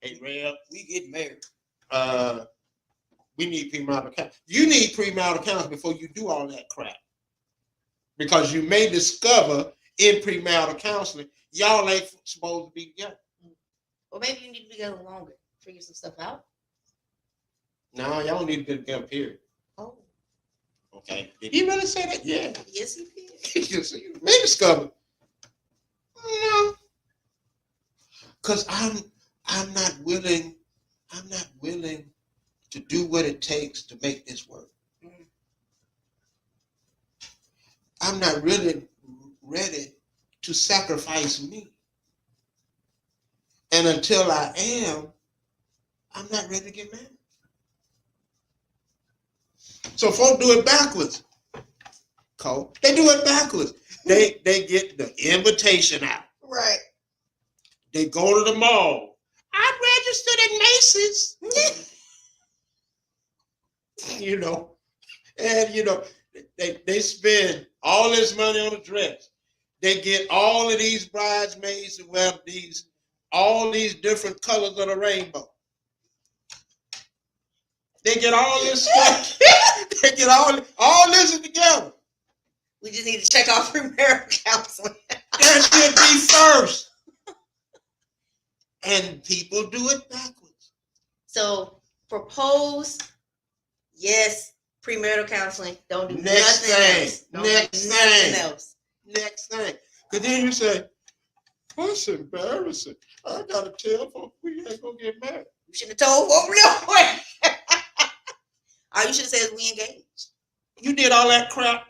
hey, Rev, we get married. We need premarital counseling. You need premarital counseling before you do all that crap. Because you may discover in premarital counseling, y'all ain't supposed to be together. Or maybe you need to be together longer. Figure some stuff out. No, y'all need to be together, period. Oh. Okay. Did he really say that? Yeah. Yes, he did. You may discover. No. Because I'm not willing to do what it takes to make this work. I'm not really ready to sacrifice me. And until I am, I'm not ready to get married. So folks do it backwards. Cole, they do it backwards. They get the invitation out. Right. They go to the mall. I registered at Macy's. You know, and you know, they spend all this money on a dress. They get all of these bridesmaids to wear all these different colors of the rainbow. They get all this stuff. They get all this together. We just need to check off premarital counseling. That should be first. And people do it backwards. So propose, yes. Premarital counseling. Don't do Next nothing thing. else. Don't Next do thing. nothing else. Next thing. Because then you say, that's embarrassing. I got to tell folks we ain't going to get married. You should have told folks real quick. All you should have said is we engaged. You did all that crap.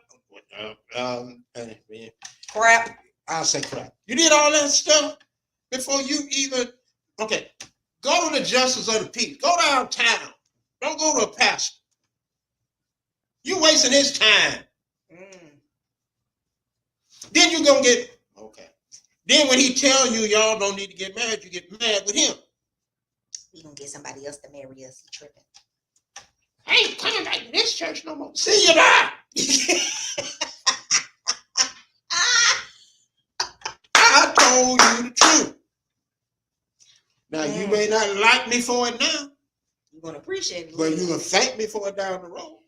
Crap. I'll say crap. You did all that stuff before you even, okay, go to the justice of the peace. Go downtown. Don't go to a pastor. You wasting his time. Then you're going to get, okay. Then when he tell you y'all don't need to get married, you get mad with him. We going to get somebody else to marry us. He tripping. I ain't coming back to this church no more. See you now. I told you the truth. Now, you may not like me for it now. You're going to appreciate it. But you're going to thank me for it down the road.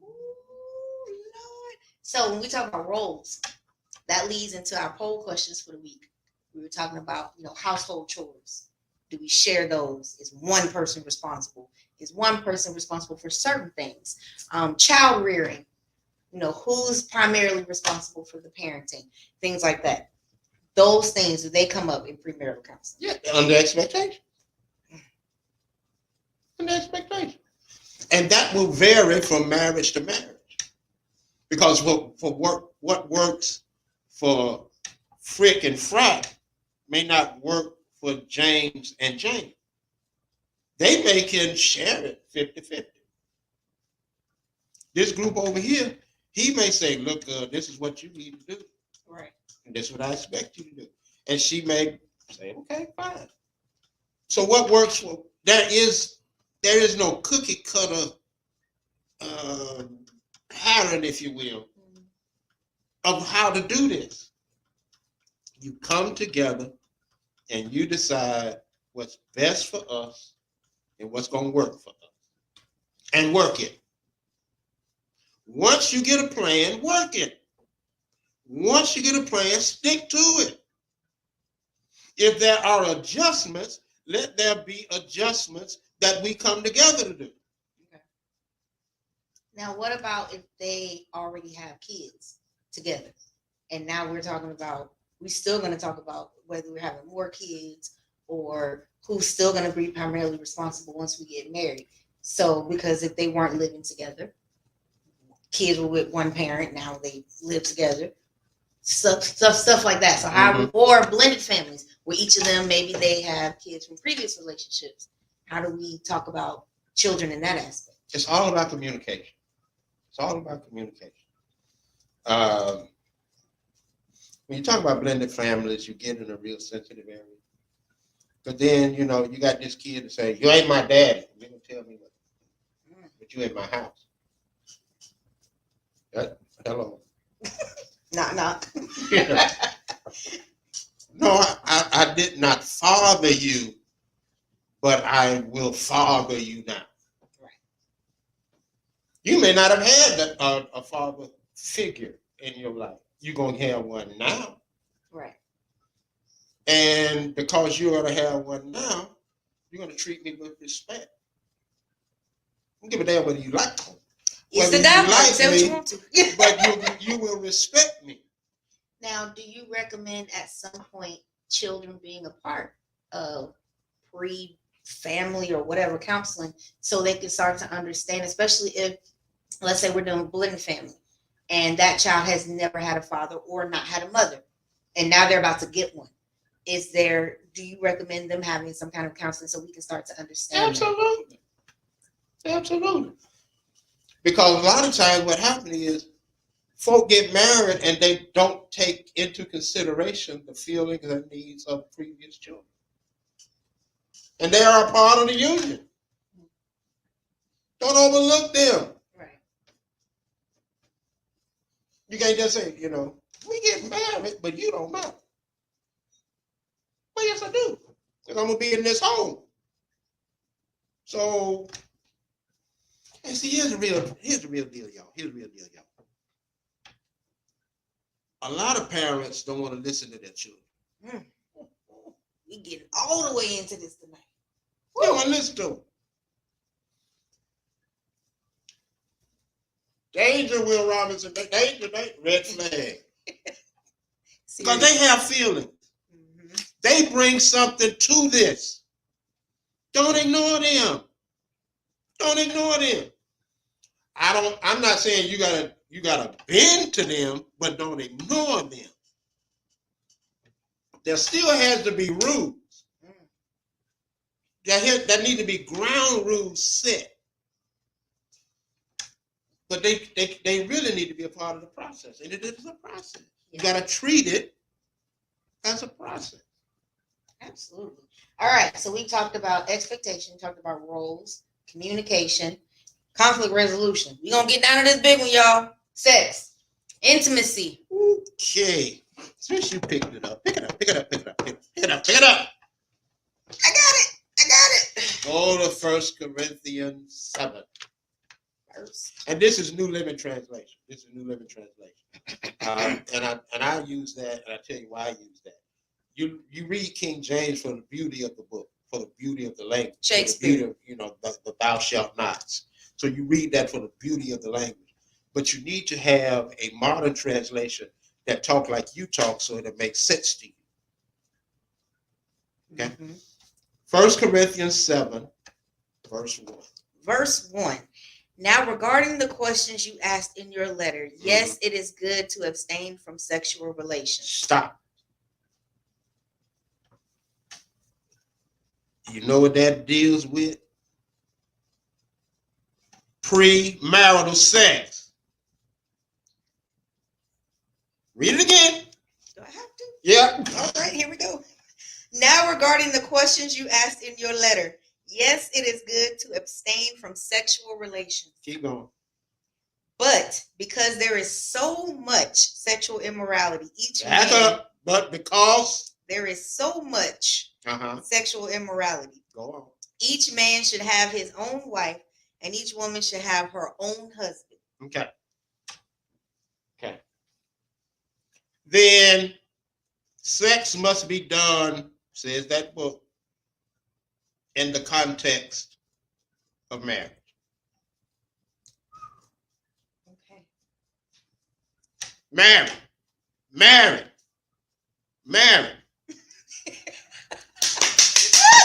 Ooh, Lord. So when we talk about roles, that leads into our poll questions for the week. We were talking about, household chores. Do we share those? Is one person responsible? Is one person responsible for certain things? Child rearing. Who's primarily responsible for the parenting? Things like that. Those things, do they come up in premarital counseling? Yeah, under expectation. Under expectation. And that will vary from marriage to marriage. Because what works for Frick and Frack may not work for James and Jane. They can share it 50-50. This group over here, he may say, look, this is what you need to do. Right. And this is what I expect you to do. And she may say, okay, fine. So what works for, there is no cookie cutter pattern, if you will, of how to do this. You come together and you decide what's best for us and what's going to work for us. And work it. Once you get a plan, work it. Once you get a plan, stick to it. If there are adjustments, let there be adjustments that we come together to do. Okay. Now, what about if they already have kids together? And now we're still going to talk about whether we're having more kids or who's still going to be primarily responsible once we get married. So, because if they weren't living together, kids were with one parent, now they live together, stuff like that. So or blended families where each of them, maybe they have kids from previous relationships. How do we talk about children in that aspect? It's all about communication. It's all about communication. When you talk about blended families, you get in a real sensitive area. But then, you got this kid to say, you ain't my daddy. You don't tell me what. But you in my house. Hello. Knock. No, I did not father you, but I will father you now. Right. You may not have had a father figure in your life. You're going to have one now. Right. And because you're going to have one now, you're going to treat me with respect. I don't give a damn whether you like me. It's the devil. Say what you want to. But you will respect me. Now, do you recommend at some point children being a part of pre-family or whatever counseling so they can start to understand, especially if, let's say we're doing blended family and that child has never had a father or not had a mother and now they're about to get one. Do you recommend them having some kind of counseling so we can start to understand? Absolutely. Absolutely. Because a lot of times what happens is folk get married and they don't take into consideration the feelings and needs of previous children. And they are a part of the union. Don't overlook them. Right. You can't just say, we get married. married, but you don't matter. Well, yes, I do. Because I'm going to be in this home. So, and see, here's the real deal, y'all. Here's the real deal, y'all. A lot of parents don't want to listen to their children. We getting all the way into this tonight. They don't want to listen to them. Danger, Will Robinson. Danger, red flag. Because they have feelings. Mm-hmm. They bring something to this. Don't ignore them. Don't ignore them. I'm not saying you gotta bend to them, but don't ignore them. There still has to be rules. There need to be ground rules set. But they really need to be a part of the process. And it is a process. You got to treat it as a process. Absolutely. All right. So we talked about expectation, talked about roles, communication, conflict resolution. We're going to get down to this big one, y'all. Sex, intimacy. Okay. Since you picked it up, pick it up. I got it. Go to 1 Corinthians 7. And this is New Living Translation. And I use that, and I tell you why I use that. You read King James for the beauty of the book, for the beauty of the language, Shakespeare, for the beauty of, the thou shalt nots. So you read that for the beauty of the language. But you need to have a modern translation that talk like you talk, so it makes sense to you. Okay. 1 Corinthians 7, verse 1. Verse 1. Now, regarding the questions you asked in your letter, yes, it is good to abstain from sexual relations. Stop. You know what that deals with? Premarital sex. Read it again. Do I have to? Yeah. All right, here we go. Now, regarding the questions you asked in your letter, yes, it is good to abstain from sexual relations. Keep going. But because there is so much sexual immorality, but because there is so much sexual immorality, go on. Each man should have his own wife, and each woman should have her own husband. Okay. Then sex must be done, says that book, in the context of marriage. Okay. Married.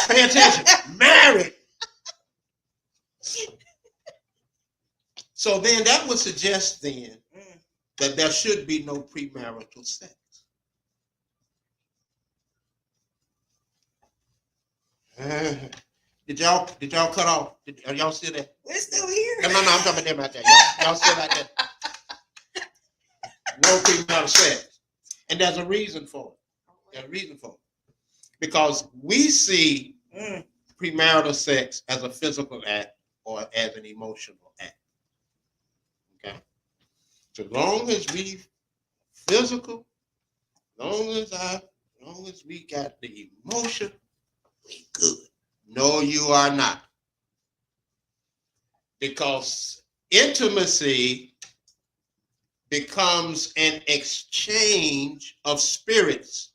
Pay attention. Married. So then that would suggest then that there should be no premarital sex. Did y'all cut off? Are y'all still there? We're still here. No, I'm talking about them out there. Y'all still out there. No premarital sex. And there's a reason for it. Because we see premarital sex as a physical act or as an emotional act. Okay? So long as we physical, long as we got the emotion, we good. No, you are not. Because intimacy becomes an exchange of spirits.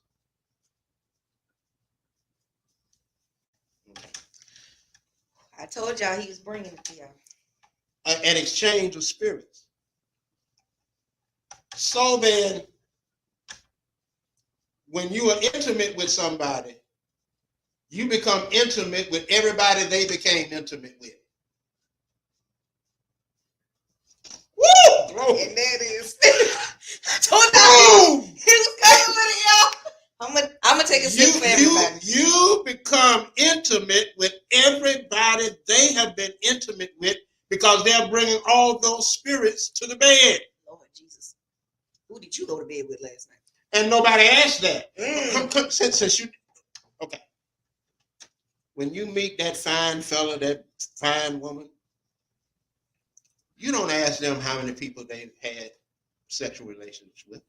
I told y'all he was bringing it to y'all. An exchange of spirits. So then, when you are intimate with somebody, you become intimate with everybody they became intimate with. Woo! Glory. And that is. I told y'all he was coming with it, y'all. I'm gonna take a sip for everybody. You become intimate with everybody they have been intimate with because they're bringing all those spirits to the bed. Lord Jesus, who did you go to bed with last night? And nobody asked that. Come, since you, okay. When you meet that fine fella, that fine woman, you don't ask them how many people they've had sexual relations with.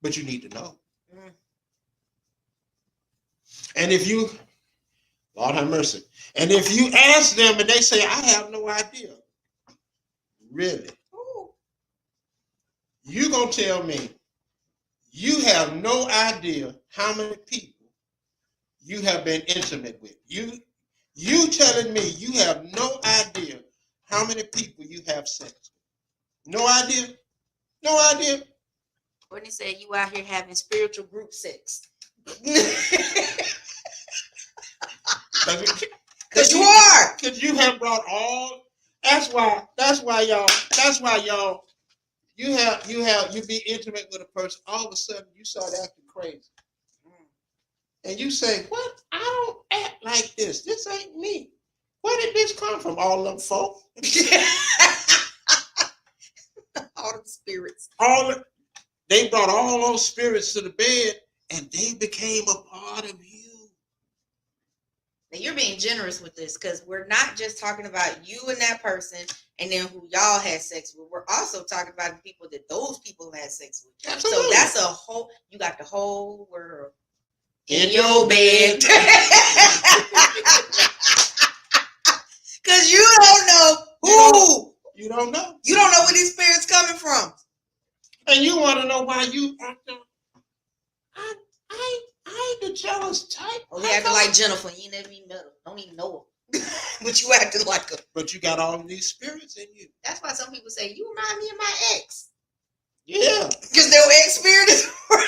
but you need to know. Mm. And if you, Lord have mercy, and if you ask them and they say, I have no idea, really, Ooh. you gonna tell me you have no idea how many people you have been intimate with. You telling me you have no idea how many people you have sex with. No idea? No idea? Courtney said you out here having spiritual group sex. Because you are. Because you have brought all, that's why y'all, you be intimate with a person, all of a sudden you start acting crazy. And you say, what? I don't act like this. This ain't me. Where did this come from? All them folk? All the spirits. They brought all those spirits to the bed and they became a part of you. Now you're being generous with this because we're not just talking about you and that person and then who y'all had sex with. We're also talking about the people that those people had sex with. Absolutely. So that's a whole, you got the whole world in your bed. Because you don't know who. You don't know. You don't know where these spirits coming from. And you want to know why you acting. I ain't the jealous type. Oh, you acting like Jennifer. You never even met her. Don't even know her. But you acting like her. But you got all of these spirits in you. That's why some people say, you remind me of my ex. Yeah. Because their ex spirits are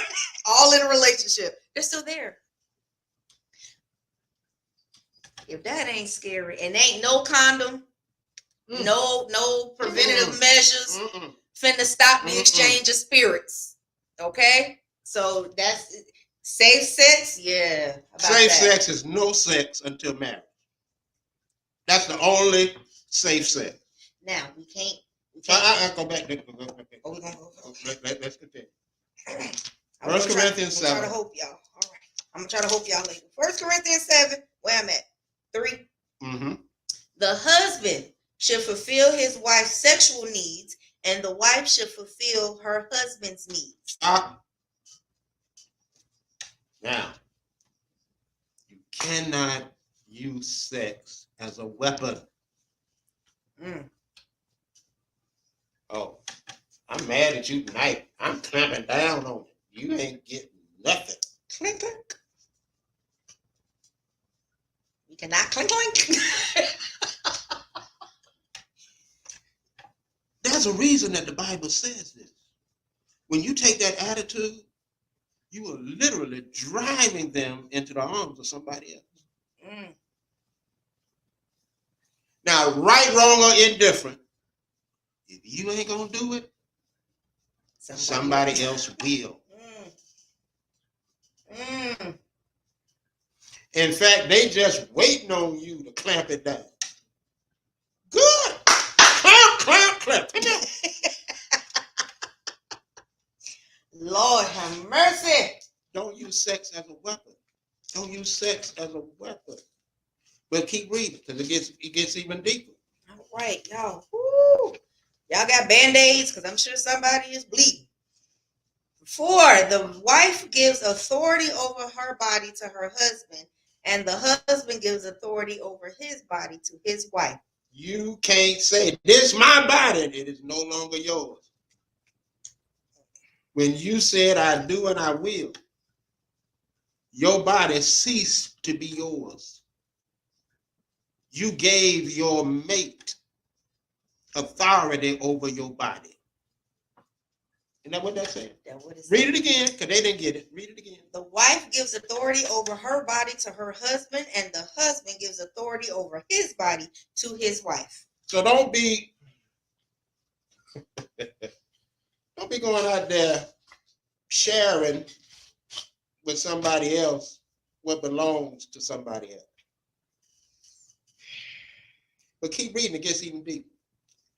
all in a relationship. They're still there. If that ain't scary, and ain't no condom, no preventative measures finna stop the exchange of spirits. Okay? So that's safe sex, yeah. Safe sex is no sex until marriage. That's the only safe sex. Now we can't. I go back. Oh, we're gonna go. Let's continue. 1 Corinthians 7. I'm gonna try to hope y'all. All right. I'm gonna try to hope y'all later. 1 Corinthians 7, where I'm at. 3. The husband should fulfill his wife's sexual needs, and the wife should fulfill her husband's needs. Now, you cannot use sex as a weapon. Oh, I'm mad at you tonight. I'm clamping down on you. You ain't getting nothing. Clink, clink. You cannot clink, clink. There's a reason that the Bible says this. When you take that attitude, you are literally driving them into the arms of somebody else. Now, right, wrong, or indifferent, if you ain't gonna do it, somebody else will. In fact, they just waiting on you to clamp it down. Good. Clamp. Come on. Lord have mercy. Don't use sex as a weapon. Don't use sex as a weapon. But keep reading because it gets even deeper. All right, y'all. Woo. Y'all got band-aids because I'm sure somebody is bleeding. 4, the wife gives authority over her body to her husband, and the husband gives authority over his body to his wife. You can't say, this is my body. It is no longer yours. When you said, I do and I will, your body ceased to be yours. You gave your mate authority over your body. Isn't that what that said? Read it again, because they didn't get it. Read it again. The wife gives authority over her body to her husband, and the husband gives authority over his body to his wife. So don't be going out there sharing with somebody else what belongs to somebody else. But keep reading, it gets even deeper.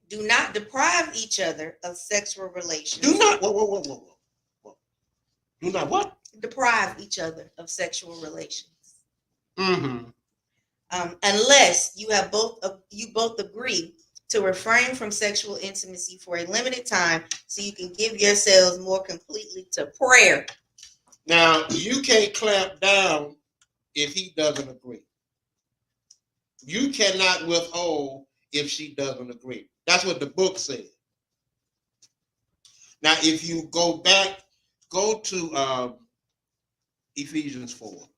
Do not deprive each other of sexual relations. Do not, whoa. Do not what? Deprive each other of sexual relations. Unless you both agree to refrain from sexual intimacy for a limited time so you can give yourselves more completely to prayer. Now, you can't clamp down if he doesn't agree. You cannot withhold if she doesn't agree. That's what the book says. Now, if you go to Ephesians 4.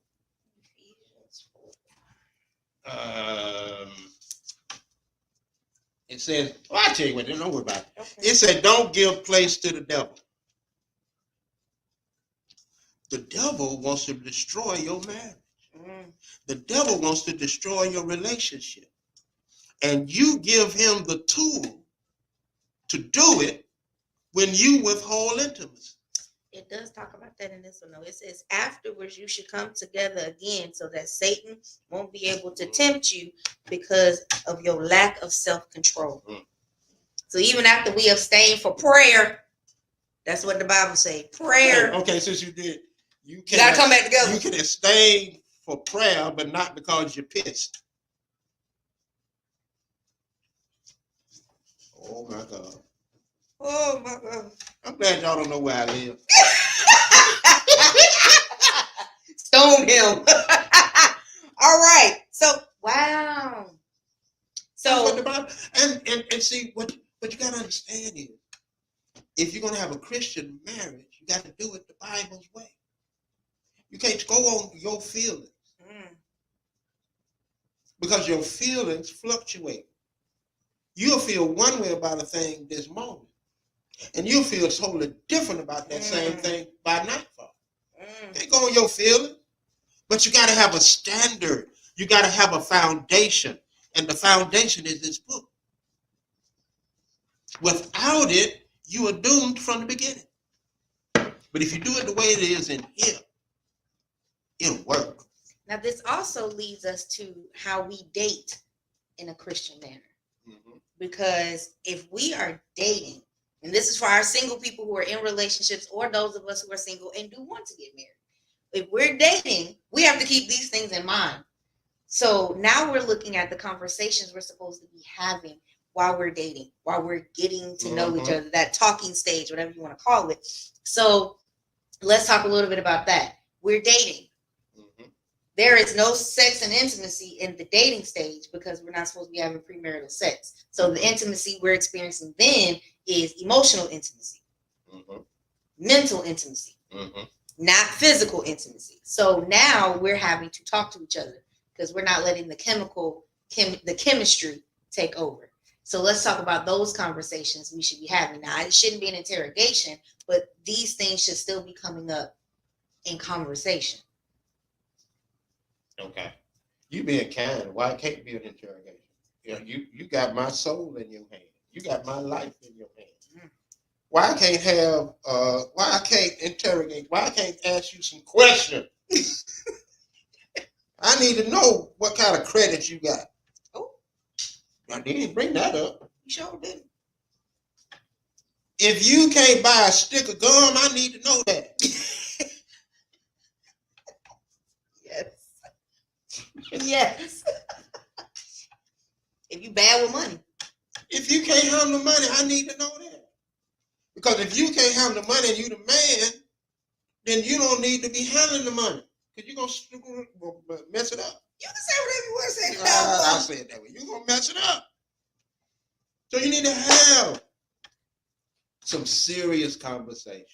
It says, well, I'll tell you what, don't worry about it. Okay. It said, don't give place to the devil. The devil wants to destroy your marriage. The devil wants to destroy your relationship. And you give him the tool to do it when you withhold intimacy. It does talk about that in this one, though. It says, afterwards you should come together again so that Satan won't be able to tempt you because of your lack of self-control. So even after we abstain for prayer, that's what the Bible says. Prayer. Okay, since you did, you gotta come back together. You can abstain for prayer, but not because you're pissed. Oh my God. Oh my God. I'm glad y'all don't know where I live. Stone him. All right. So wow. So and see what you gotta understand is, if you're gonna have a Christian marriage, you got to do it the Bible's way. You can't go on your feelings because your feelings fluctuate. You'll feel one way about a thing this moment, and you'll feel totally different about that same thing by nightfall. You can't go on your feelings, but you got to have a standard. You got to have a foundation, and the foundation is this book. Without it, you are doomed from the beginning. But if you do it the way it is in here, it'll work. Now, this also leads us to how we date in a Christian manner. Because if we are dating, and this is for our single people who are in relationships or those of us who are single and do want to get married. If we're dating, we have to keep these things in mind. So now we're looking at the conversations we're supposed to be having while we're dating, while we're getting to know each other, that talking stage, whatever you want to call it. So let's talk a little bit about that. We're dating. There is no sex and intimacy in the dating stage because we're not supposed to be having premarital sex. So the intimacy we're experiencing then is emotional intimacy, mental intimacy, not physical intimacy. So now we're having to talk to each other because we're not letting the chemistry take over. So let's talk about those conversations we should be having. Now, it shouldn't be an interrogation, but these things should still be coming up in conversation. Okay. You being kind, why can't it be an interrogation? You know, you got my soul in your hand. You got my life in your hand. Why I can't interrogate? Why I can't ask you some questions? I need to know what kind of credit you got. Oh, I didn't bring that up. You sure didn't. If you can't buy a stick of gum, I need to know that. Yes. If you bad with money. If you can't handle the money, I need to know that. Because if you can't handle the money and you the man, then you don't need to be handling the money. Because you're going to mess it up. You can say whatever you want to say. I'll say it that way. You're going to mess it up. So you need to have some serious conversation.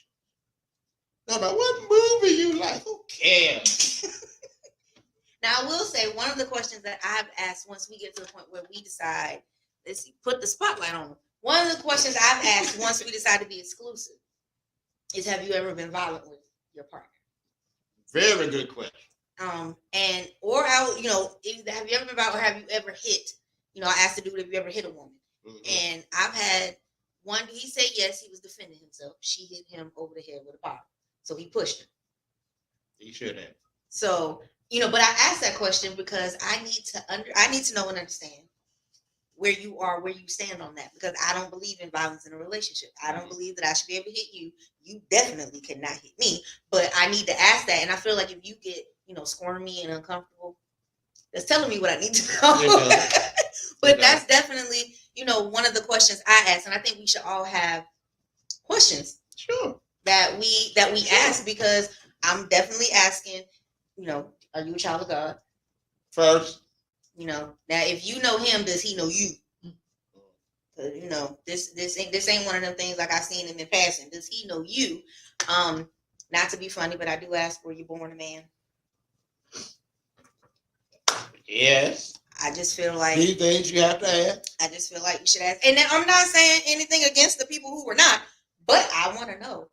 Now, about what movie you like? Who cares? Now, I will say one of the questions that I've asked once we get to the point where we decide, let's see, put the spotlight on them. One of the questions I've asked once we decide to be exclusive is, have you ever been violent with your partner? Very good question. Have you ever been violent, or have you ever hit? I asked the dude, have you ever hit a woman? And I've had one, he said yes, he was defending himself. She hit him over the head with a bottle. So he pushed her. He should have. So, but I asked that question because I need to know and understand where you are, where you stand on that, because I don't believe in violence in a relationship. I don't believe that I should be able to hit you. You definitely cannot hit me, but I need to ask that. And I feel like if you get, squirmy and uncomfortable, that's telling me what I need to know. But that's definitely, one of the questions I ask, and I think we should all have questions Sure. that we ask, because I'm definitely asking, are you a child of God? First. Now if you know him, does he know you? This ain't one of them things like I seen him in passing. Does he know you? Not to be funny, but I do ask, were you born a man? Yes. I just feel like these things you have to ask. I just feel like you should ask. And I'm not saying anything against the people who were not, but I want to know.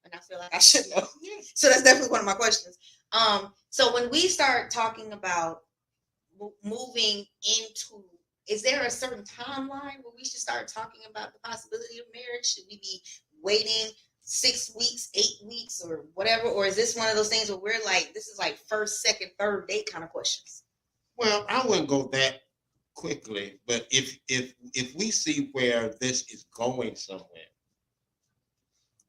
And I feel like I should know. So that's definitely one of my questions. So when we start talking about moving into, is there a certain timeline where we should start talking about the possibility of marriage? Should we be waiting 6 weeks, 8 weeks, or whatever? Or is this one of those things where we're like, this is like first, second, third date kind of questions? Well, I wouldn't go that quickly, but if we see where this is going somewhere,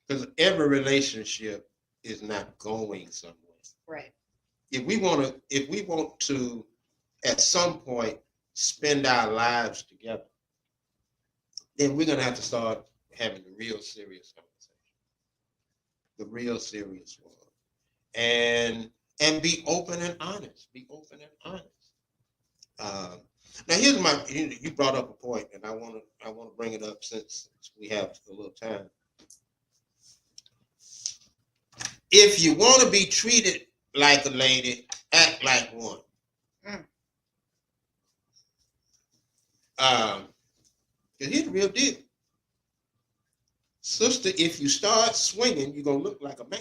because every relationship is not going somewhere. Right. If we want to at some point spend our lives together, then we're gonna have to start having the real serious conversation, the real serious one, and be open and honest. Be open and honest. Now here's you brought up a point, and I want to bring it up since we have a little time. If you want to be treated like a lady, act like one. Because here's the real deal. Sister, if you start swinging, you're going to look like a man.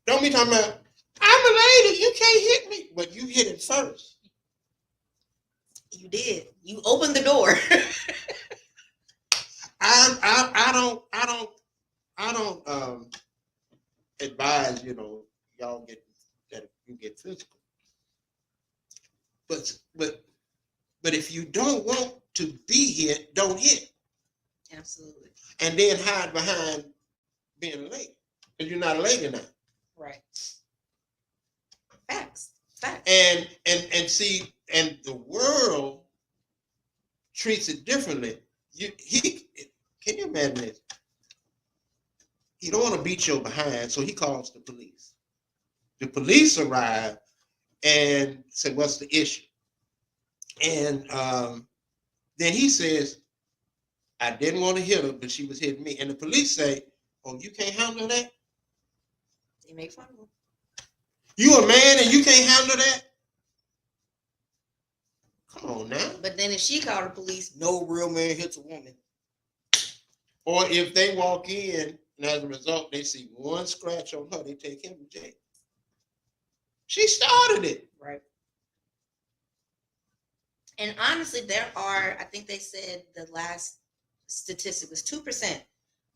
Don't be talking about, I'm a lady, you can't hit me. But you hit it first. You did. You opened the door. I don't advise, y'all get physical. But if you don't want to be hit, don't hit. Absolutely. And then hide behind being a lady. Because you're not a lady now. Right. Facts. And see, and the world treats it differently. Can you imagine this? He don't want to beat your behind, so he calls the police. The police arrive and say, "What's the issue?" And then he says, "I didn't want to hit her, but she was hitting me." And the police say, "Oh, you can't handle that?" They make fun of him. You a man and you can't handle that? Come on now. But then if she called the police, no real man hits a woman. Or if they walk in and as a result they see one scratch on her, they take him to jail. She started it. Right. And honestly, there are, I think they said the last statistic was 2%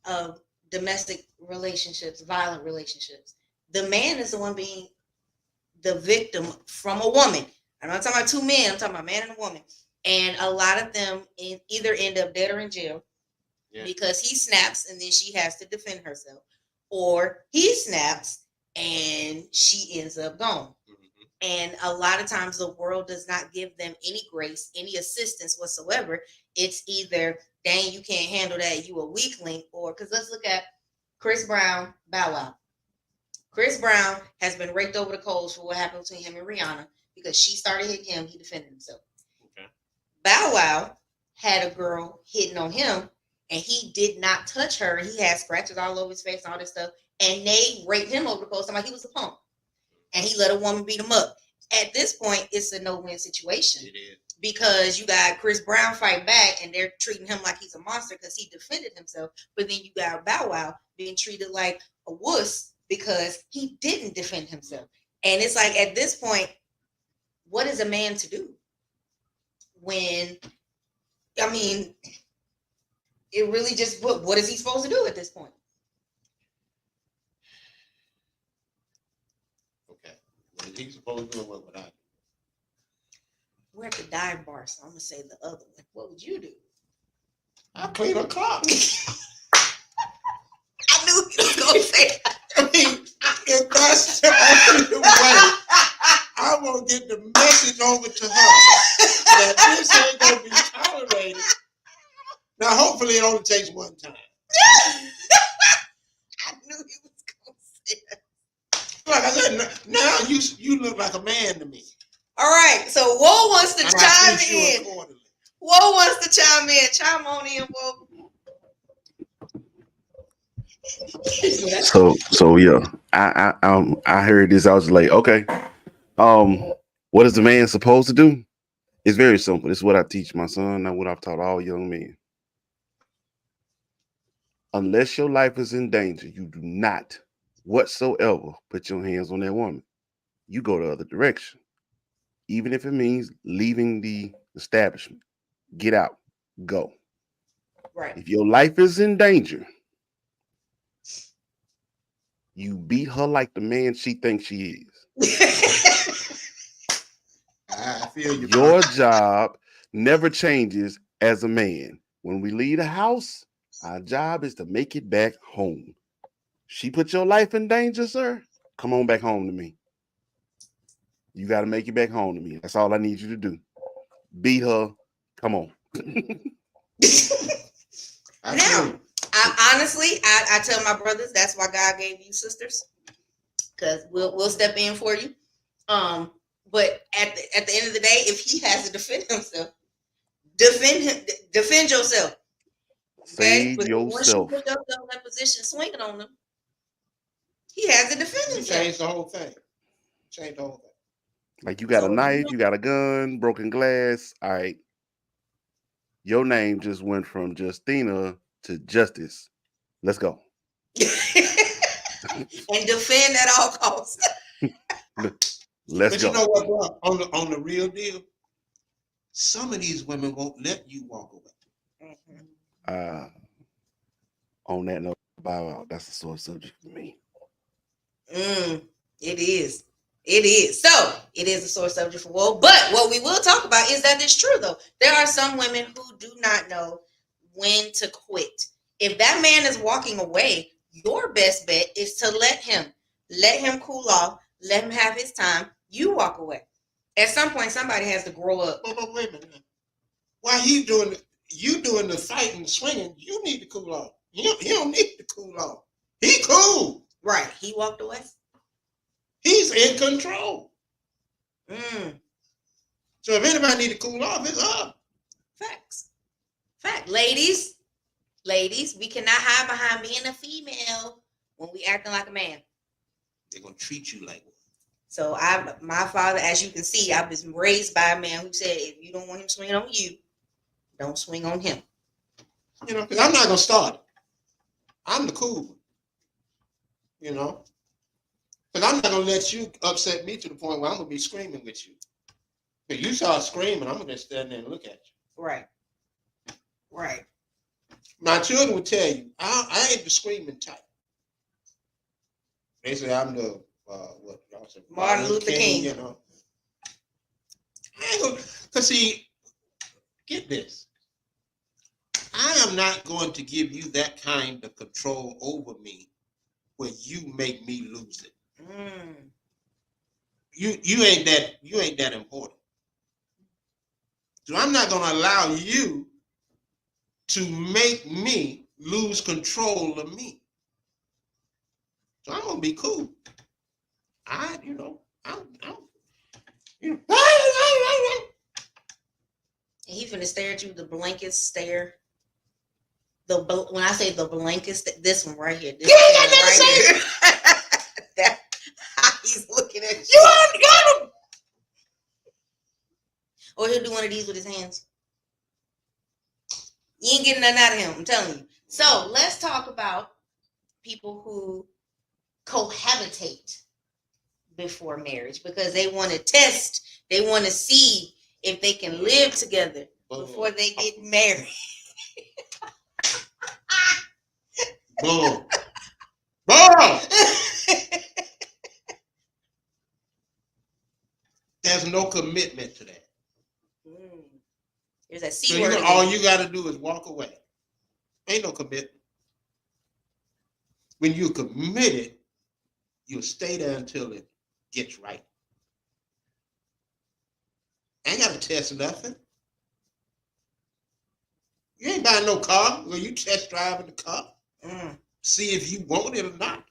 of domestic relationships, violent relationships. The man is the one being the victim from a woman. I'm not talking about two men, I'm talking about a man and a woman. And a lot of them either end up dead or in jail because he snaps and then she has to defend herself. Or he snaps and she ends up gone. Mm-hmm. And a lot of times the world does not give them any grace, any assistance whatsoever. It's either, dang, you can't handle that, you a weakling, or, because let's look at Chris Brown, Bow Wow. Chris Brown has been raked over the coals for what happened between him and Rihanna because she started hitting him. He defended himself. Okay. Bow Wow had a girl hitting on him and he did not touch her. He had scratches all over his face and all this stuff. And they raped him over the coals like he was a punk. And he let a woman beat him up. At this point, it's a no-win situation. It is. Because you got Chris Brown fight back and they're treating him like he's a monster because he defended himself. But then you got Bow Wow being treated like a wuss because he didn't defend himself. And it's like, at this point, what is a man to do? When, I mean, it really just, what is he supposed to do at this point? Okay. What is he supposed to do and what would I do? We're at the dive bar, so I'm going to say the other one. What would you do? I clean a clock. I knew he was going to say that. I mean, if that's the only way I want to get the message over to her that this ain't going to be tolerated. Now, hopefully, it only takes one time. I knew he was going to say that. Like I said, now you look like a man to me. All right, so Woe wants to And I chime treat you in. accordingly. Woe wants to chime in. Chime on in, Woe. So yeah, I heard this. I was like, okay, what is the man supposed to do? It's very simple. It's what I teach my son, not what I've taught all young men. Unless your life is in danger, you do not whatsoever put your hands on that woman. You go the other direction, even if it means leaving the establishment. Get out, go. Right. If your life is in danger, you beat her like the man she thinks she is. I feel you. Your job never changes as a man. When we leave the house, our job is to make it back home. She put your life in danger, sir. Come on back home to me. You got to make it back home to me. That's all I need you to do. Beat her. Come on. Now, I honestly tell my brothers that's why God gave you sisters, because we'll step in for you. But at the end of the day, if he has to defend himself, defend yourself. Okay, Save but yourself. once you put yourself in that position, swinging on them, he has to defend himself. Change the whole thing. Change the whole thing. Like you got a knife, you got a gun, broken glass. All right. Your name just went from Justina to Justice. Let's go. And defend at all costs. Let's but go. You know what, bro? On the real deal, some of these women won't let you walk away. On that note, bow out. That's a sore subject for me. It is. It is. So it is a sore subject for Woe. But what we will talk about is that it's true, though. There are some women who do not know when to quit. If that man is walking away, your best bet is to let him cool off, let him have his time. You walk away. At some point, somebody has to grow up. But wait a minute. While you doing the fighting, swinging, you need to cool off. He don't need to cool off. He cool. Right. He walked away. He's in control. Mm. So if anybody need to cool off, it's her. Facts. Fact. Ladies, we cannot hide behind being a female when we acting like a man. They're gonna treat you like one. So my father, as you can see, I was raised by a man who said, if you don't want him swinging on you, don't swing on him. You know, because I'm not gonna start it. I'm the cool one. You know, because I'm not gonna let you upset me to the point where I'm gonna be screaming with you. If you start screaming, I'm gonna just stand there and look at you. Right. Right. My children would tell you, I ain't the screaming type. They say I'm the what y'all say, Martin Luther King. You know, I ain't gonna, cause see, get this. I am not going to give you that kind of control over me where you make me lose it. You ain't that important. So I'm not gonna allow you to make me lose control of me. So I'm gonna be cool. I'm you know. And he finna stare at you the blankest stare. When I say the blankest, this one right here. This one right here. That he's looking at you. You already got him. Or he'll do one of these with his hands. You ain't getting nothing out of him, I'm telling you. So let's talk about people who cohabitate before marriage because they want to test, they want to see if they can live together before they get married. Boom. Boom. There's no commitment to that. There's a C so word. All you got to do is walk away. Ain't no commitment. When you're committed, you'll stay there until it gets right. I ain't got to test nothing. You ain't buying no car where you test driving the car. See if you want it or not.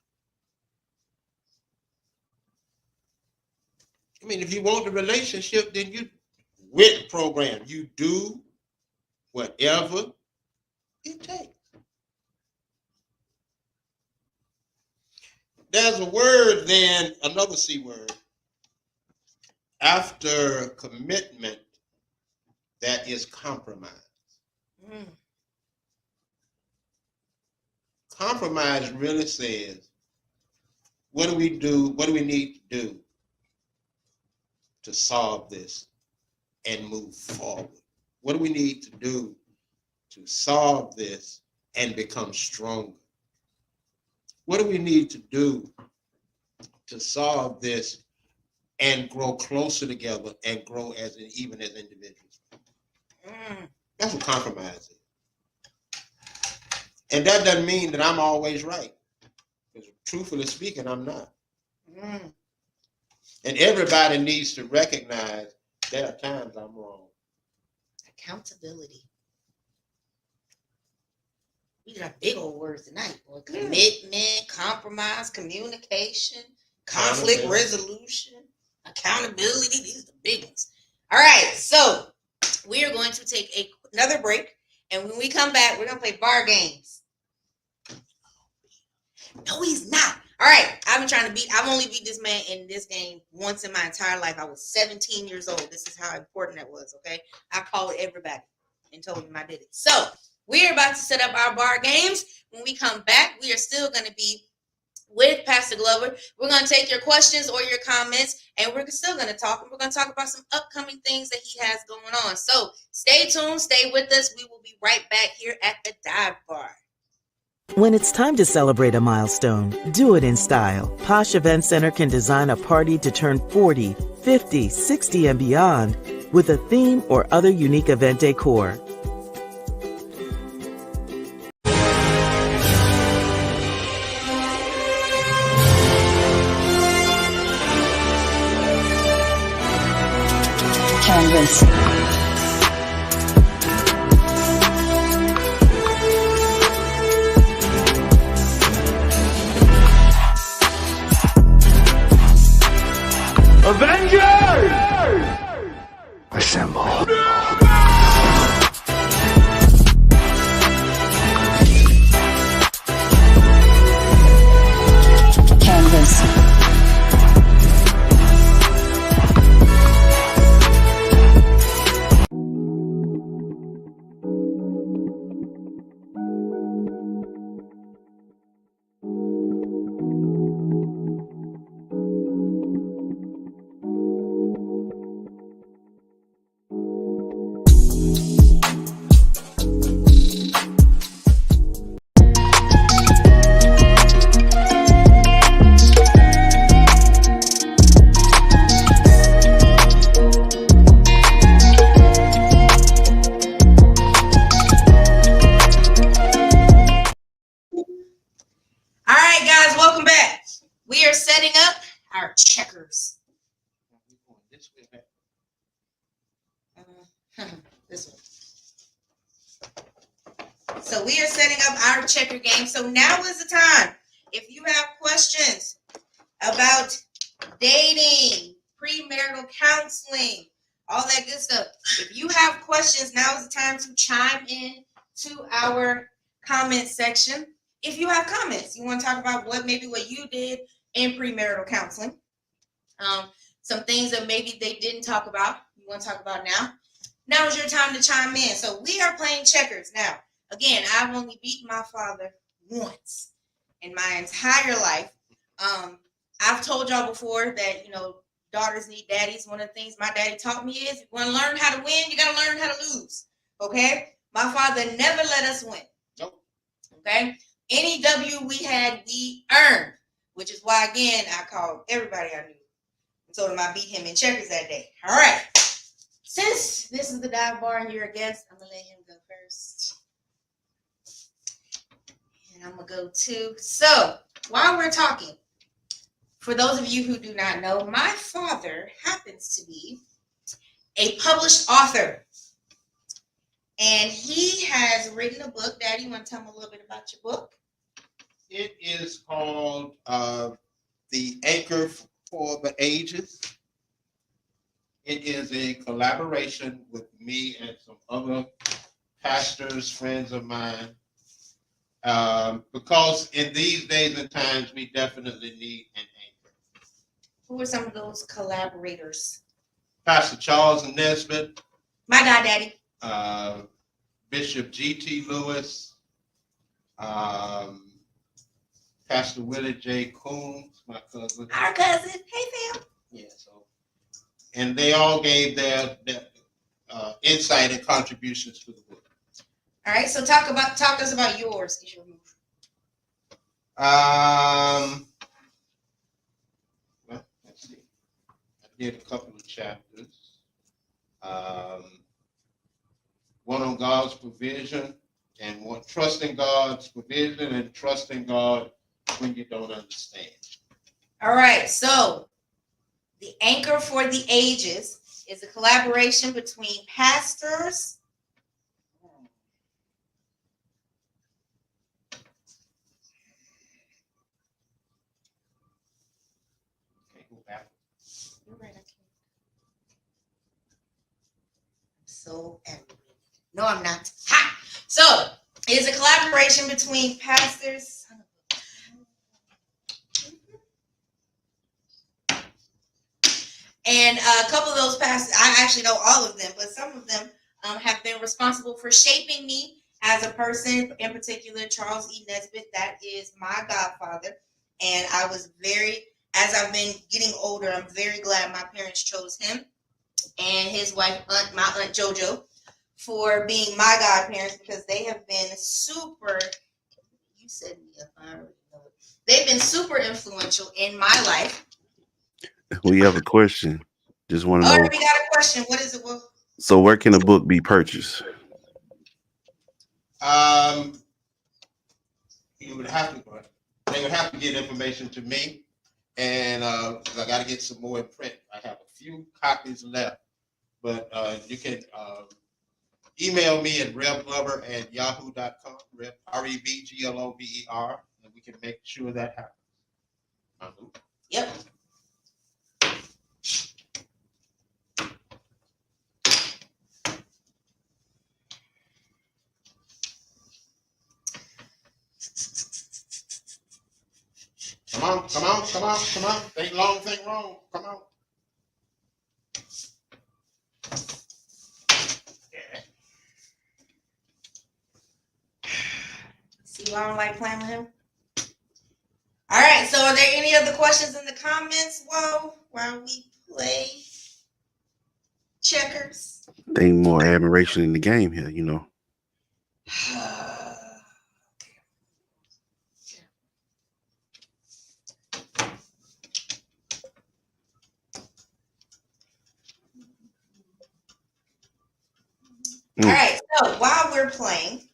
I mean, if you want the relationship, then you with the program. You do whatever it takes. There's a word then, another C word, after commitment, that is compromise. Compromise really says, what do we do? What do we need to do to solve this and move forward? What do we need to do to solve this and become stronger? What do we need to do to solve this and grow closer together and grow even as individuals? That's what compromise is. And that doesn't mean that I'm always right. Because truthfully speaking, I'm not. And everybody needs to recognize there are times I'm wrong. Accountability. These are big old words tonight. Boy. Commitment, compromise, communication, conflict resolution, accountability. These are the big ones. All right, so we are going to take another break. And when we come back, we're going to play bar games. No, he's not. All right. I've only beat this man in this game once in my entire life. I was 17 years old. This is how important that was, okay? I called everybody and told them I did it. So we're about to set up our bar games. When we come back, we are still going to be with Pastor Glover. We're going to take your questions or your comments, and we're still going to talk. And we're going to talk about some upcoming things that he has going on. So stay tuned. Stay with us. We will be right back here at the Dive Bar. When it's time to celebrate a milestone, do it in style. Posh Event Center can design a party to turn 40, 50, 60, and beyond with a theme or other unique event decor. Canvas. Avengers! Assemble. Canvas. This one. So we are setting up our checker game. So now is the time. If you have questions about dating, premarital counseling, all that good stuff. If you have questions, now is the time to chime in to our comment section. If you have comments, you want to talk about what you did in premarital counseling. Some things that maybe they didn't talk about, you want to talk about now. Now is your time to chime in. So we are playing checkers. Now, again, I've only beaten my father once in my entire life. I've told y'all before that, daughters need daddies. One of the things my daddy taught me is, if you want to learn how to win, you got to learn how to lose. Okay? My father never let us win. Nope. Okay? Any W we had, we earned, which is why, again, I called everybody I knew and told him I beat him in checkers that day. All right. Since this is the dive bar and you're a guest, I'm going to let him go first. And I'm going to go too. So, while we're talking, for those of you who do not know, my father happens to be a published author. And he has written a book. Daddy, you want to tell me a little bit about your book? It is called The Anchor for the Ages. It is a collaboration with me and some other pastors, friends of mine, because in these days and times, we definitely need an anchor. Who are some of those collaborators? Pastor Charles Nesbitt, My God, Daddy. Bishop G.T. Lewis, Pastor Willie J. Coombs, my cousin. Our cousin. Hey, fam. Yeah, so, and they all gave their insight and contributions to the book. All right, so talk to us about yours. Well, let's see. I did a couple of chapters. One on God's provision, and one trusting God's provision and trusting God when you don't understand. All right, so The Anchor for the Ages is a collaboration between pastors. Okay, go back. You're right, I can't. So aggravated. No, I'm not. Ha! So it's a collaboration between pastors. And a couple of those pastors, I actually know all of them, but some of them have been responsible for shaping me as a person. In particular, Charles E. Nesbitt, that is my godfather. And I was as I've been getting older, I'm very glad my parents chose him and his wife, my Aunt JoJo, for being my godparents, because they have been super, you said me up, I already know it. They've been super influential in my life. We have a question. Just want to Oh, know. we got a question. What is it? Well, So where can a book be purchased? You would have to. They would have to get information to me, and I got to get some more in print. I have a few copies left, but you can email me at revglover@yahoo.com. REVGLOVER, and we can make sure that happens. Yep. Come on. Think long, think wrong. Come on. Yeah. See why I don't like playing with him? All right, so are there any other questions in the comments while we play checkers? They more admiration in the game here, you know. All right, so while we're playing,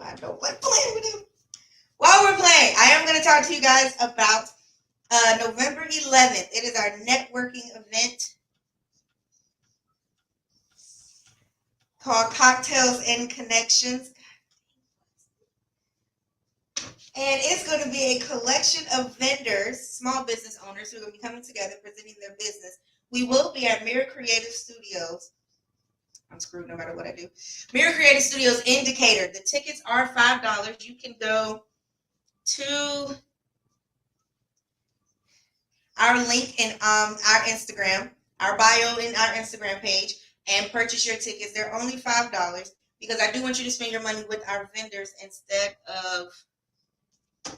I don't like playing with him. While we're playing, I am going to talk to you guys about November 11th. It is our networking event called Cocktails and Connections. And it's going to be a collection of vendors, small business owners who are going to be coming together, presenting their business. We will be at Mirror Creative Studios. I'm screwed no matter what I do. Mirror Creative Studios in Decatur. The tickets are $5. You can go to our link in our Instagram, our bio in our Instagram page, and purchase your tickets. They're only $5 because I do want you to spend your money with our vendors instead of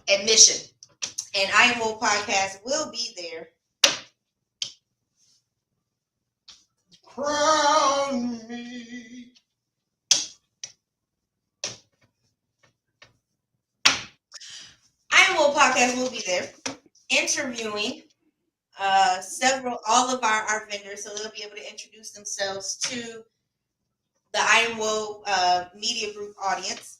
admission. And I Am Woke Podcast will be there. Crown me. I Am Woke Podcast will be there interviewing all of our vendors, so they'll be able to introduce themselves to the I Am Woke media group audience.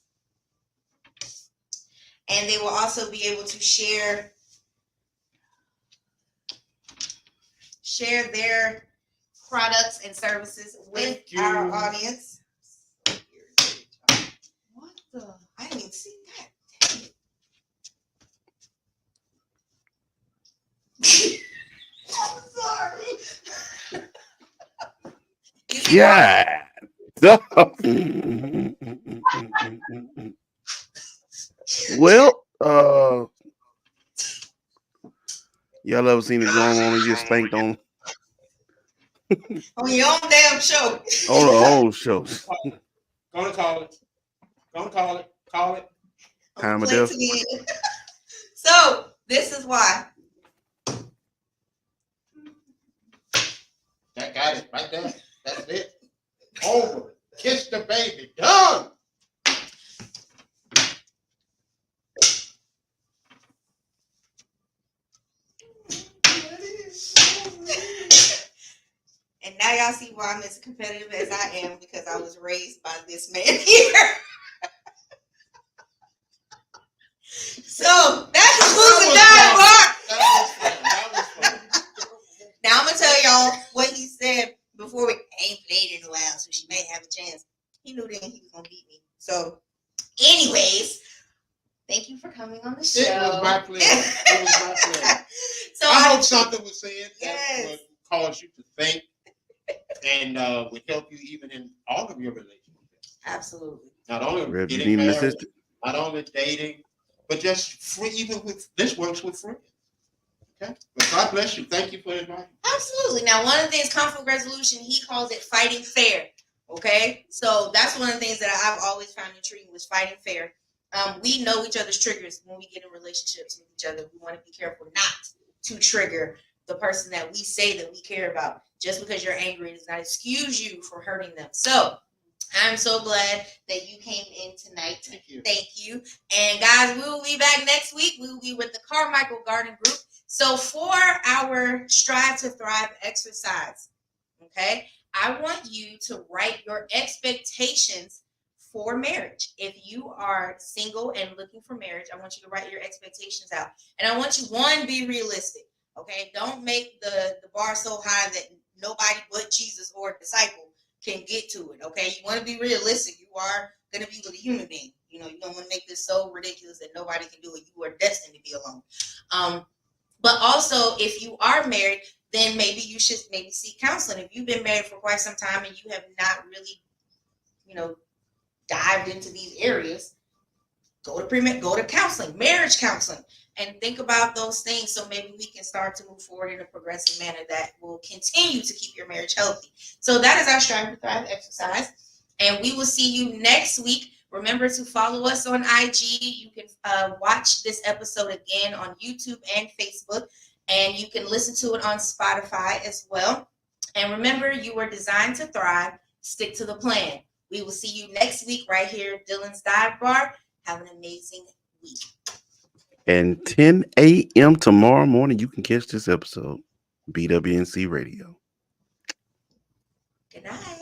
And they will also be able to share share their products and services with our audience. What the? I didn't even see that. I'm sorry. Yeah. Well, y'all ever seen a grown woman get spanked on On your own damn show. on her own show? Gonna call it. Gonna call it. Call it. Time of Play death. to the end. So this is why. That got it right there. That's it. Over. Kiss the baby. Done. And now y'all see why I'm as competitive as I am, because I was raised by this man here. So that concludes the dive bar. That was fun. Now I'm gonna tell y'all what he said before we ain't played in a while, so she may have a chance. He knew then he was gonna beat me. So, anyways, thank you for coming on the show. It was my pleasure. It was my pleasure. So I hope something was said that Yes. would cause you to think and would help you even in all of your relationships. Absolutely. Not only Rev, you getting need an married, assistant? not only dating, but just free, even with this works with friends. Okay? But God bless you. Thank you for inviting. Absolutely. Now, one of the things, conflict resolution, he calls it fighting fair. Okay, so that's one of the things that I've always found intriguing was fighting fair. We know each other's triggers when we get in relationships with each other. We want to be careful not to trigger the person that we say that we care about. Just because you're angry does not excuse you for hurting them. So I'm so glad that you came in tonight. Thank you. Thank you. And guys, we will be back next week. We will be with the Carmichael Garden Group. So for our Strive to Thrive exercise, okay, I want you to write your expectations for marriage. If you are single and looking for marriage, I want you to write your expectations out. And I want you, one, be realistic. Okay, don't make the bar so high that nobody but Jesus or a disciple can get to it. Okay, you want to be realistic. You are going to be with a human being. You know, you don't want to make this so ridiculous that nobody can do it. You are destined to be alone. But also, if you are married, then maybe you should seek counseling. If you've been married for quite some time and you have not really, dived into these areas, go to counseling, marriage counseling, and think about those things. So maybe we can start to move forward in a progressive manner that will continue to keep your marriage healthy. So that is our Strive to Thrive exercise, and we will see you next week. Remember to follow us on IG. You can watch this episode again on YouTube and Facebook, and you can listen to it on Spotify as well. And remember, you were designed to thrive. Stick to the plan. We will see you next week right here at Dylan's Dive Bar. Have an amazing week. And 10 a.m. tomorrow morning, you can catch this episode. BWNC Radio. Good night.